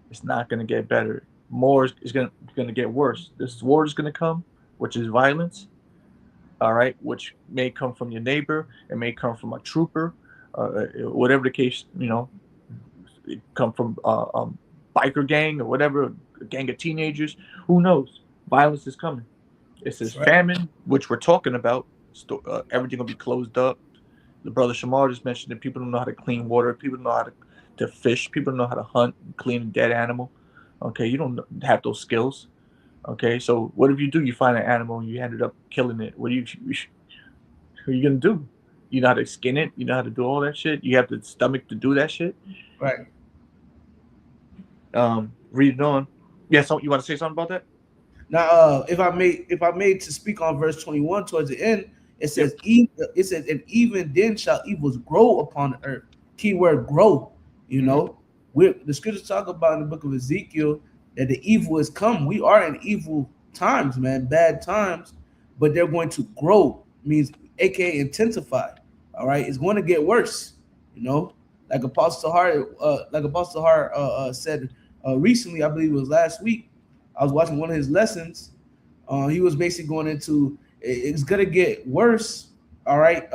it's not going to get better. More is going to get worse. The sword is going to come, which is violence. All right, which may come from your neighbor, it may come from a trooper, whatever the case. It come from biker gang or whatever, a gang of teenagers. Who knows? Violence is coming. It says That's right. famine, which we're talking about. Everything will be closed up. The brother Shamar just mentioned that people don't know how to clean water. People don't know how to fish. People don't know how to hunt, clean a dead animal. Okay, you don't have those skills. Okay, so what if you do? You find an animal and you ended up killing it. What are you gonna do? You know how to skin it. You know how to do all that shit. You have the stomach to do that shit. Right. Read it on. Yeah, so you want to say something about that? Now, if I may to speak on verse 21 towards the end, it says, Yep. it says, and even then shall evils grow upon the earth. Keyword grow. You know, the scriptures talk about in the book of Ezekiel that the evil is come. We are in evil times, man, bad times, but they're going to grow. Means, aka intensify. All right, it's going to get worse. You know, like Apostle Hart, said recently, I believe it was last week. I was watching one of his lessons. He was basically going into it's gonna get worse. All right,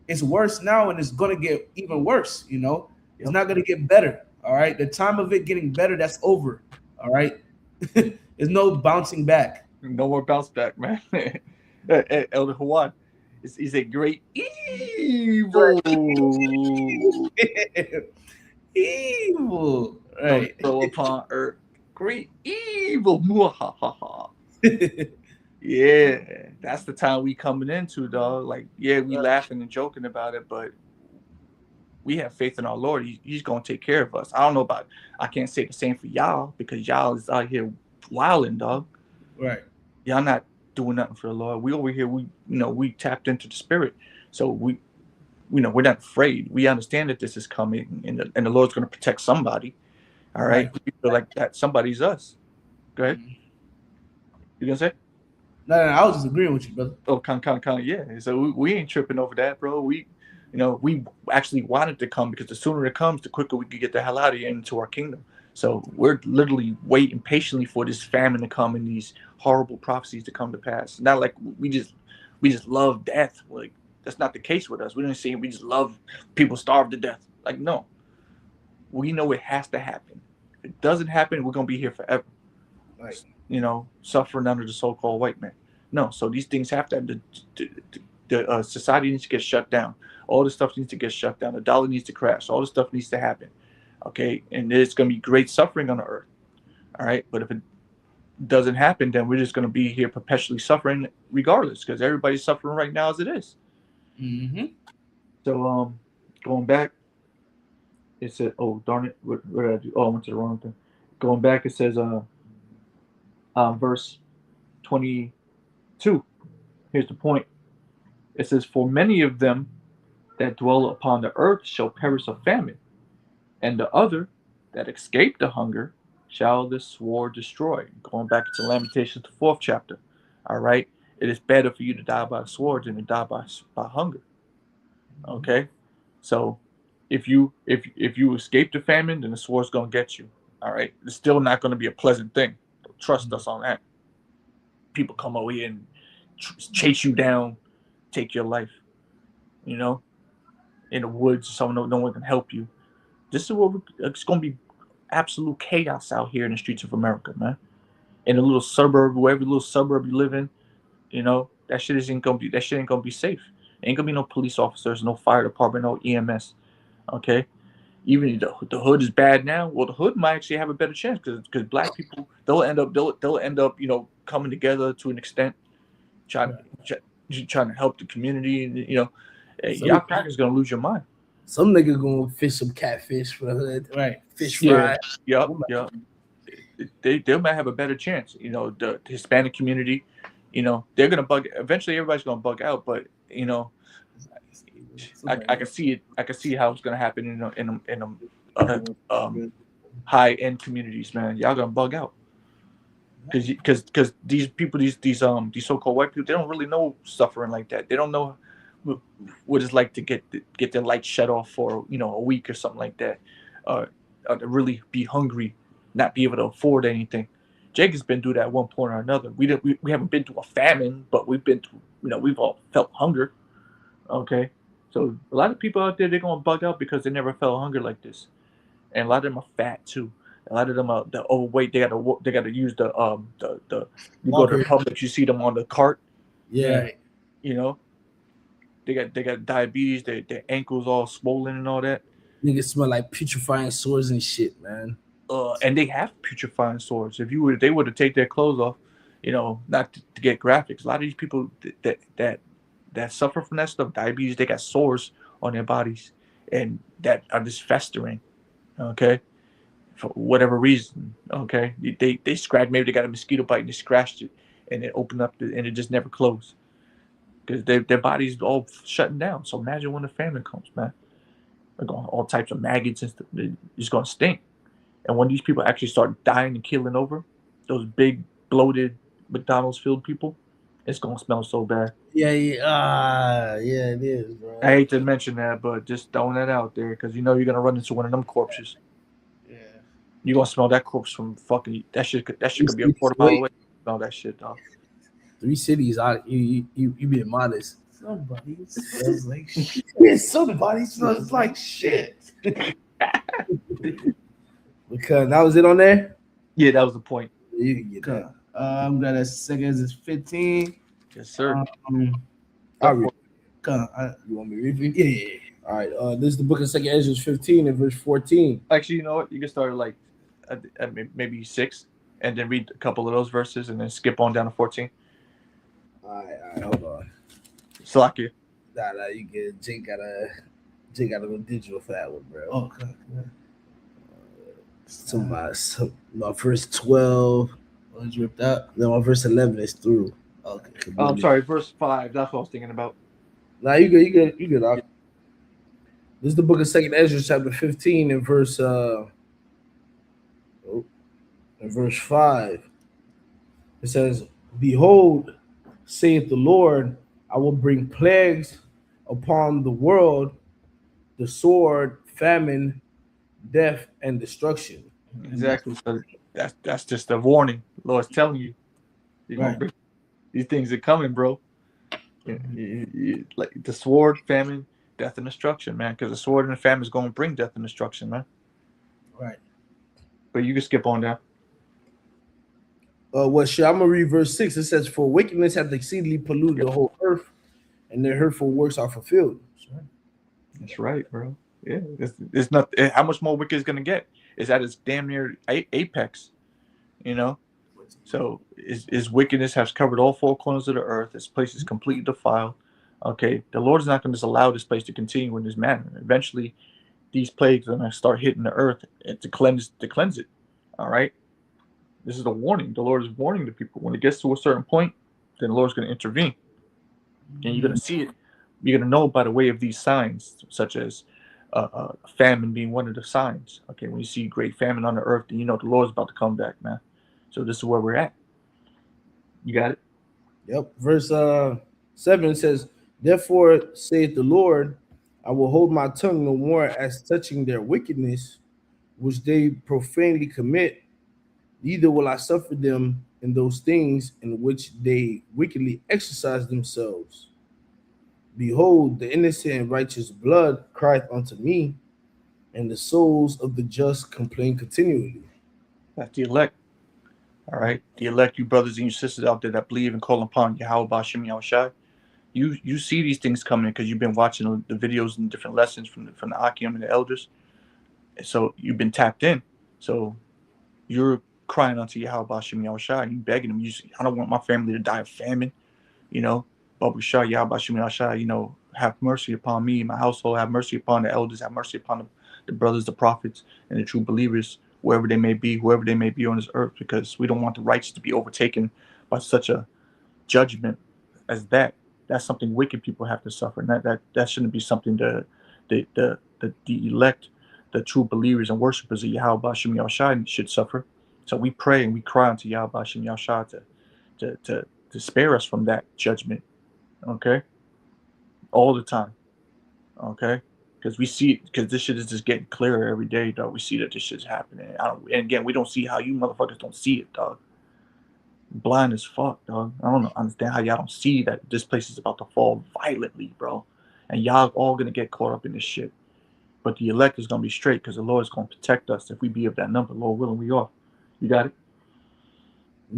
it's worse now, and it's gonna get even worse. You know, it's not gonna get better. All right, the time of it getting better, that's over. All right, there's no bouncing back. No more bounce back, man. Elder Juan is a great evil Evil, gonna right? throw upon earth. Great evil. Muahaha. Yeah, that's the time we coming into, dog. Like, yeah, we laughing and joking about it, but we have faith in our Lord. He's gonna take care of us. I don't know about. I can't say the same for y'all because y'all is out here wilding, dog. Right. Y'all not doing nothing for the Lord. We over here, we tapped into the Spirit, so we're not afraid. We understand that this is coming, and the Lord's gonna protect somebody. All right, we feel like that somebody's us. Go ahead. You gonna say? No, I was just agreeing with you, brother. Oh, yeah. So we ain't tripping over that, bro. We actually wanted to come because the sooner it comes, the quicker we could get the hell out of here into our kingdom. So we're literally waiting patiently for this famine to come and these horrible prophecies to come to pass. Not like we just love death. Like, that's not the case with us. We don't say we just love people starve to death. Like, no. We know it has to happen. If it doesn't happen, we're gonna be here forever. Right. Suffering under the so-called white man. No, so these things have to happen. The society needs to get shut down. All this stuff needs to get shut down. The dollar needs to crash. All this stuff needs to happen. Okay, and there's going to be great suffering on the earth. All right, but if it doesn't happen, then we're just going to be here perpetually suffering regardless, because everybody's suffering right now as it is. So going back, it said, oh darn it, what did I do? Oh, I went to the wrong thing. Going back, it says verse 22. Here's the point. It says, for many of them that dwell upon the earth shall perish of famine, and the other that escape the hunger shall the sword destroy. Going back to Lamentations, the 4th chapter. All right. It is better for you to die by the sword than to die by hunger. Okay. So if you escape the famine, then the sword's gonna get you. All right. It's still not gonna be a pleasant thing. Trust us on that. People come over here and chase you down, take your life. In the woods, so no one can help you. This is what it's gonna be. Absolute chaos out here in the streets of America, man. In a little suburb, wherever little suburb you live in, that shit ain't gonna be safe. Ain't gonna be no police officers, no fire department, no EMS. Okay, even the hood is bad now. Well, the hood might actually have a better chance because black people they'll end up coming together to an extent, trying to help the community. Y'all crackers gonna lose your mind. Some nigga gonna fish some catfish for the hood, Right. fish fry. Yep. They might have a better chance. The Hispanic community, they're gonna bug. Eventually, everybody's gonna bug out. But I can see it. I can see how it's gonna happen in high end communities, man. Y'all gonna bug out because these people, these so-called white people, they don't really know suffering like that. They don't know what it's like to get their lights shut off for a week or something like that, to really be hungry, not be able to afford anything. Jake has been through that at one point or another. We haven't been through a famine, but we've been through, we've all felt hunger. Okay, so a lot of people out there, they're gonna bug out because they never felt hunger like this, and a lot of them are fat too. A lot of them are the overweight. They gotta use the you go to the Publix, you see them on the cart. Yeah. They got diabetes. Their ankles all swollen and all that. Niggas smell like putrefying sores and shit, man. And they have putrefying sores. If they were to take their clothes off, not to get graphics. A lot of these people that suffer from that stuff, diabetes, they got sores on their bodies, and that are just festering. Okay, for whatever reason. Okay, they scratched. Maybe they got a mosquito bite and they scratched it, and it opened up and it just never closed because their body's all shutting down. So imagine when the famine comes, man. They're going all types of maggots and stuff. It's going to stink. And when these people actually start dying and killing over, those big bloated McDonald's filled people, it's going to smell so bad. Yeah, it is, bro. I hate to mention that, but just throwing that out there because you're going to run into one of them corpses. Yeah. You're going to smell that corpse from fucking, that shit could be a quarter mile away. Smell that shit, dog. 3 cities, you being modest. Somebody smells like shit. Yeah, somebody smells like shit. Because that was it on there? Yeah, that was the point. You can get that. I'm gonna seconds is 15. Yes, sir. I'll read. You want me to read it? Yeah. All right. This is the book of 2nd Ezra 15 and verse 14. Actually, you know what? You can start like at maybe 6 and then read a couple of those verses and then skip on down to 14. All right, hold on. Slack you. Nah, you get Jake got a go digital for that one, bro. Okay. So my verse 12 was ripped out. No, my verse 11 is through. Okay. Oh, I'm sorry, verse 5. That's what I was thinking about. Nah, you good, Doc. This is the book of 2nd Ezra, chapter 15, and verse 5. It says, "Behold, saith the Lord, I will bring plagues upon the world, the sword, famine, death, and destruction." Exactly. So that's just a warning. The Lord's telling you. Right. These things are coming, bro. Like the sword, famine, death, and destruction, man. Because the sword and the famine is going to bring death and destruction, man. Right. But you can skip on down. I'm gonna read verse 6. It says, "For wickedness hath exceedingly polluted the whole earth, and their hurtful works are fulfilled." That's right, bro. Yeah, it's not. How much more wicked is gonna get? It's at its damn near apex, So his wickedness has covered all 4 corners of the earth. This place is completely defiled. Okay, the Lord is not going to just allow this place to continue in this manner. Eventually, these plagues are going to start hitting the earth and to cleanse it. All right. This is a warning. The Lord is warning the people. When it gets to a certain point, then the Lord's going to intervene. And you're going to see it. You're going to know by the way of these signs, such as famine being one of the signs. Okay, when you see great famine on the earth, then you know the Lord's about to come back, man. So this is where we're at. You got it? Yep. Verse 7 says, "Therefore saith the Lord, I will hold my tongue no more as touching their wickedness, which they profanely commit, neither will I suffer them in those things in which they wickedly exercise themselves. Behold, the innocent and righteous blood crieth unto me, and the souls of the just complain continually." That's the elect. All right, the elect, you brothers and you sisters out there that believe and call upon Ahwar Ban Lawya Ba. You see these things coming because you've been watching the videos and different lessons from the Akim and the elders. So you've been tapped in. So you're crying unto Yahweh Bashem Yahushua. You begging him. I don't want my family to die of famine. You know, Babu Shah, Yahweh Bashem Yahushua, have mercy upon me, my household. Have mercy upon the elders. Have mercy upon the brothers, the prophets, and the true believers, whoever they may be on this earth, because we don't want the righteous to be overtaken by such a judgment as that. That's something wicked people have to suffer. And that shouldn't be something the elect, the true believers and worshipers of Yahweh Bashem Yahushua should suffer. So we pray and we cry unto Yahweh Bashem Yahushua to spare us from that judgment. Okay? All the time. Okay? Because we see, because this shit is just getting clearer every day, dog. We see that this shit's happening. And again, we don't see how you motherfuckers don't see it, dog. Blind as fuck, dog. I don't understand how y'all don't see that this place is about to fall violently, bro. And y'all all gonna get caught up in this shit. But the elect is gonna be straight, because the Lord is gonna protect us if we be of that number. Lord willing, we are. You got it?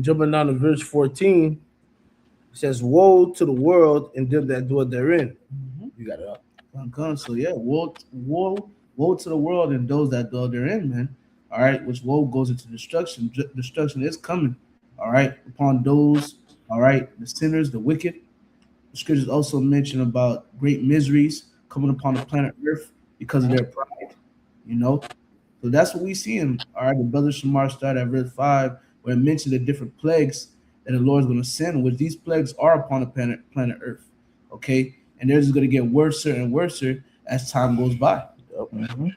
Jumping down to verse 14, it says, "Woe to the world and them that dwell therein." You got it up. So yeah, woe to the world and those that dwell therein, man. All right, which woe goes into destruction. Destruction is coming. All right, upon those, all right, the sinners, the wicked. The scriptures also mention about great miseries coming upon the planet Earth because of their pride. So that's what we see in. All right, the brother Shamar started at verse 5, where it mentioned the different plagues that the Lord is going to send, which these plagues are upon the planet Earth. Okay, and they're just going to get worse and worse as time goes by. Mm-hmm.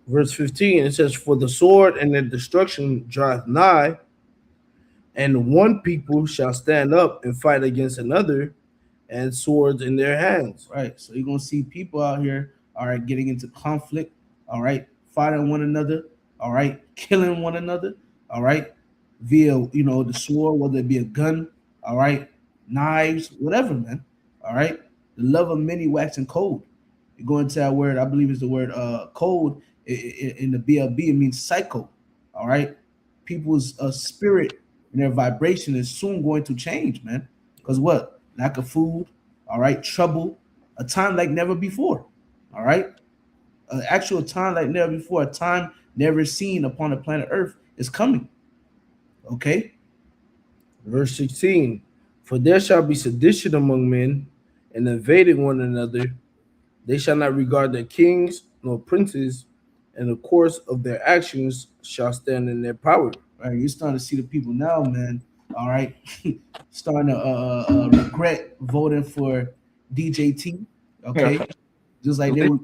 Verse 15, it says, "For the sword and the destruction draweth nigh, and one people shall stand up and fight against another, and swords in their hands." Right. So you're going to see people out here, all right, getting into conflict, all right, fighting one another, all right, killing one another, all right, via, the sword, whether it be a gun, all right, knives, whatever, man, all right. The love of many waxing cold. You go into that word, I believe is the word cold in the BLB, it means psycho, all right. People's spirit and their vibration is soon going to change, man. Because what? Lack of food, all right, trouble, a time like never before, all right? An actual time like never before, a time never seen upon the planet Earth is coming, okay? Verse 16, "For there shall be sedition among men, and invading one another. They shall not regard their kings nor princes, and the course of their actions shall stand in their power." Right, you're starting to see the people now, man. All right, starting to regret voting for DJT. Okay, just like they were.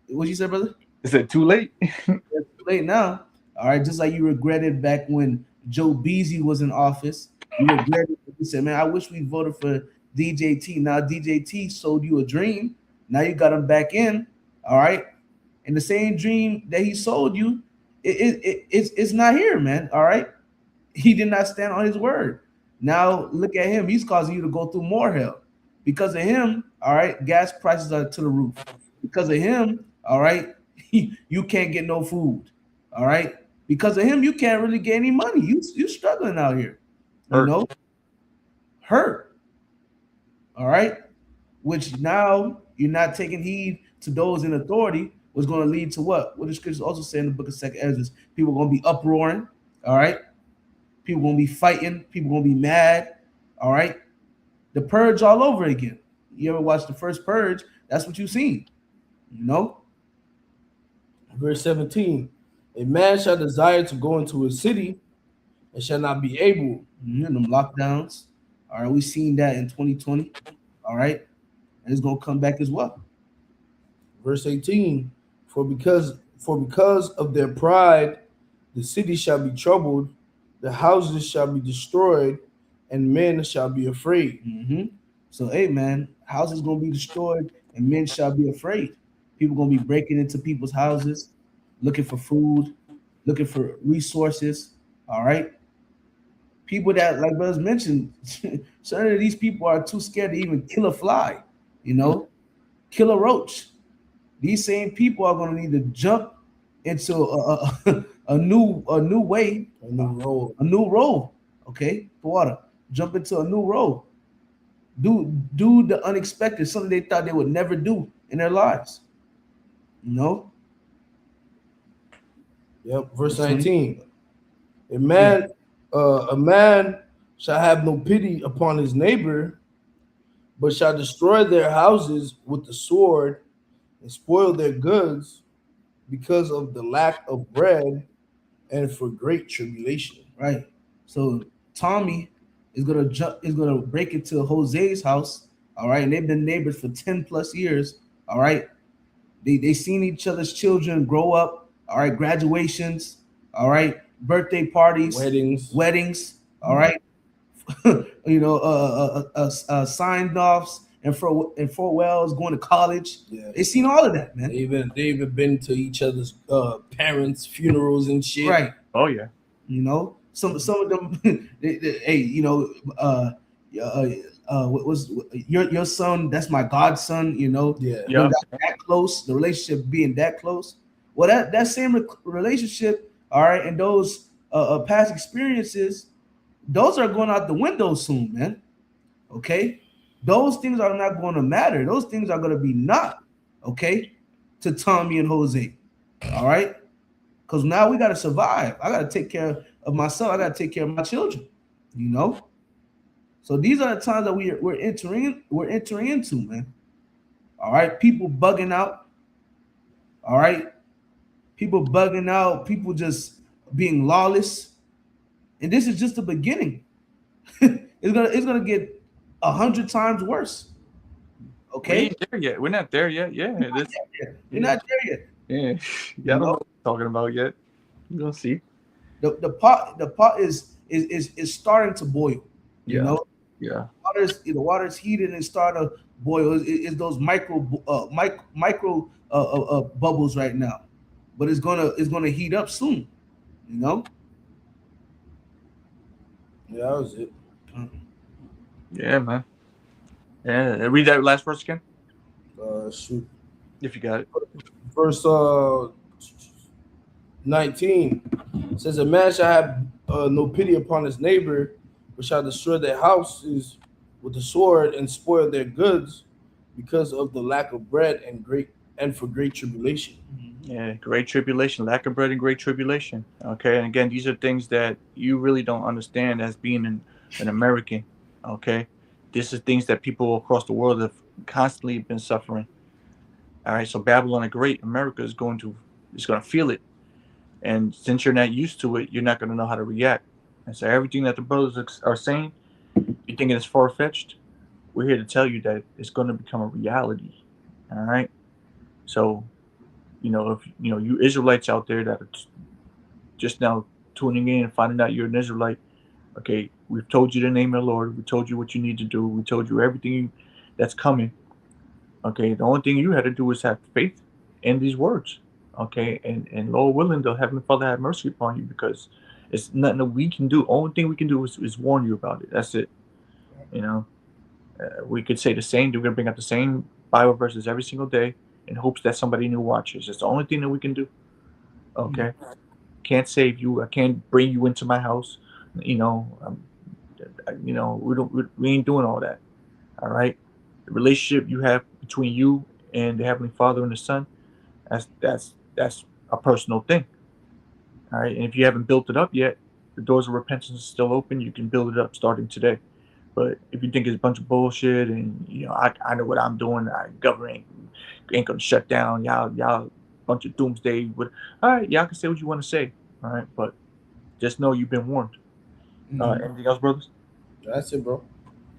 What you said, brother? Is it too late? It's too late now. All right, just like you regretted back when Joe Beasy was in office. You regretted. You said, "Man, I wish we voted for DJT." Now DJT sold you a dream. Now you got him back in. All right, and the same dream that he sold you, it's not here, man. All right, he did not stand on his word. Now look at him. He's causing you to go through more hell because of him. All right, gas prices are to the roof. Because of him, all right, you can't get no food. All right, because of him, you can't really get any money. You struggling out here, hurt. All right, which now you're not taking heed to those in authority. Was going to lead to what? What the scriptures also say in the book of 2nd Ezra. People are going to be uproaring. All right, people going to be fighting. People going to be mad. All right, the purge all over again. You ever watch the first purge? That's what you seen. Verse 17, "A man shall desire to go into a city and shall not be able." Them lockdowns. All right, we seen that in 2020. All right, and it's gonna come back as well. Verse 18, for because of their pride, the city shall be troubled, the houses shall be destroyed, and men shall be afraid." So, hey, man, houses gonna be destroyed, and men shall be afraid. People gonna be breaking into people's houses, looking for food, looking for resources. All right. People that, like brothers mentioned, certain of these people are too scared to even kill a fly, kill a roach. These same people are going to need to jump into a new way, a new role. Okay, for water, jump into a new role. Do the unexpected, something they thought they would never do in their lives. Yep, verse 19. A man shall have no pity upon his neighbor, but shall destroy their houses with the sword and spoil their goods because of the lack of bread and for great tribulation. Right. So Tommy is gonna break into Jose's house. All right, and they've been neighbors for 10 plus years. All right. They seen each other's children grow up. All right, graduations. All right, birthday parties, weddings. All right, signed offs and farewells, going to college. Yeah. They seen all of that, man. They even been to each other's parents' funerals and shit. Right. Oh yeah. You know, some of them. Hey, what was your son? That's my godson. You know. Yeah. Yeah. That close. The relationship being that close. Well, that same relationship. All right, and those past experiences, those are going out the window soon, man. Okay, those things are not going to matter. Those things are going to be not okay to Tommy and Jose. All right, because now we got to survive. I got to take care of myself. I got to take care of my children. You know, so these are the times that we're entering into, man. All right, people bugging out. All right, people bugging out. People just being lawless, and this is just the beginning. It's gonna get 100 times worse. Okay, We ain't there yet. We're not there yet. Yeah, we're not there yet. Yeah, I don't know what we're talking about yet. You're gonna see. The pot is starting to boil. You know, Yeah. the water's heated and start to boil. It's those micro bubbles right now, but it's gonna heat up soon. You know. Yeah, that was it. Yeah, man. Yeah, read that last verse again. Shoot. If you got it. Verse 19 says, a man shall have no pity upon his neighbor, but shall destroy their houses with the sword and spoil their goods because of the lack of bread and for great tribulation. Yeah, great tribulation, lack of bread and great tribulation. Okay, and again, these are things that you really don't understand as being an American. Okay, this is things that people across the world have constantly been suffering. All right, so Babylon the Great, America is going to feel it, and since you're not used to it, you're not going to know how to react. And so everything that the brothers are saying, you're thinking it's far fetched. We're here to tell you that it's going to become a reality. All right, so. If you Israelites out there that are just now tuning in and finding out you're an Israelite, okay, we've told you the name of the Lord. We told you what you need to do. We told you everything that's coming. Okay, the only thing you had to do is have faith in these words. Okay, and Lord willing, the Heavenly Father have mercy upon you because it's nothing that we can do. Only thing we can do is warn you about it. That's it. We could say the same. We're gonna bring up the same Bible verses every single day in hopes that somebody new watches. It's the only thing that we can do. Okay, can't save you. I can't bring you into my house. We ain't doing all that. All right, the relationship you have between you and the Heavenly Father and the Son, that's a personal thing. All right, and if you haven't built it up yet, the doors of repentance are still open. You can build it up starting today. But if you think it's a bunch of bullshit and I know what I'm doing, government ain't gonna shut down. Y'all bunch of doomsday. All right, y'all can say what you want to say. All right, but just know you've been warned. Anything else, brothers? That's it, bro.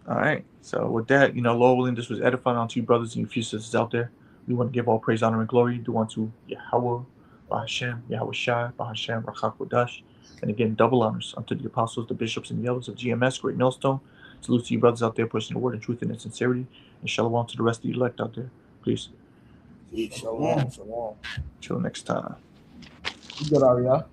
All right. So with that, Lord willing, this was edifying unto you brothers and your few sisters out there. We want to give all praise, honor, and glory due unto Yahweh, Bahashem, Yahweh Shai, Bahashem, Rachakodash. And again, double honors unto the apostles, the bishops, and the elders of GMS, Great Millstone. Salute to you brothers out there pushing the word in truth and in sincerity. And shalom to the rest of the elect out there. Peace. Shalom. Till next time. You good, Aria?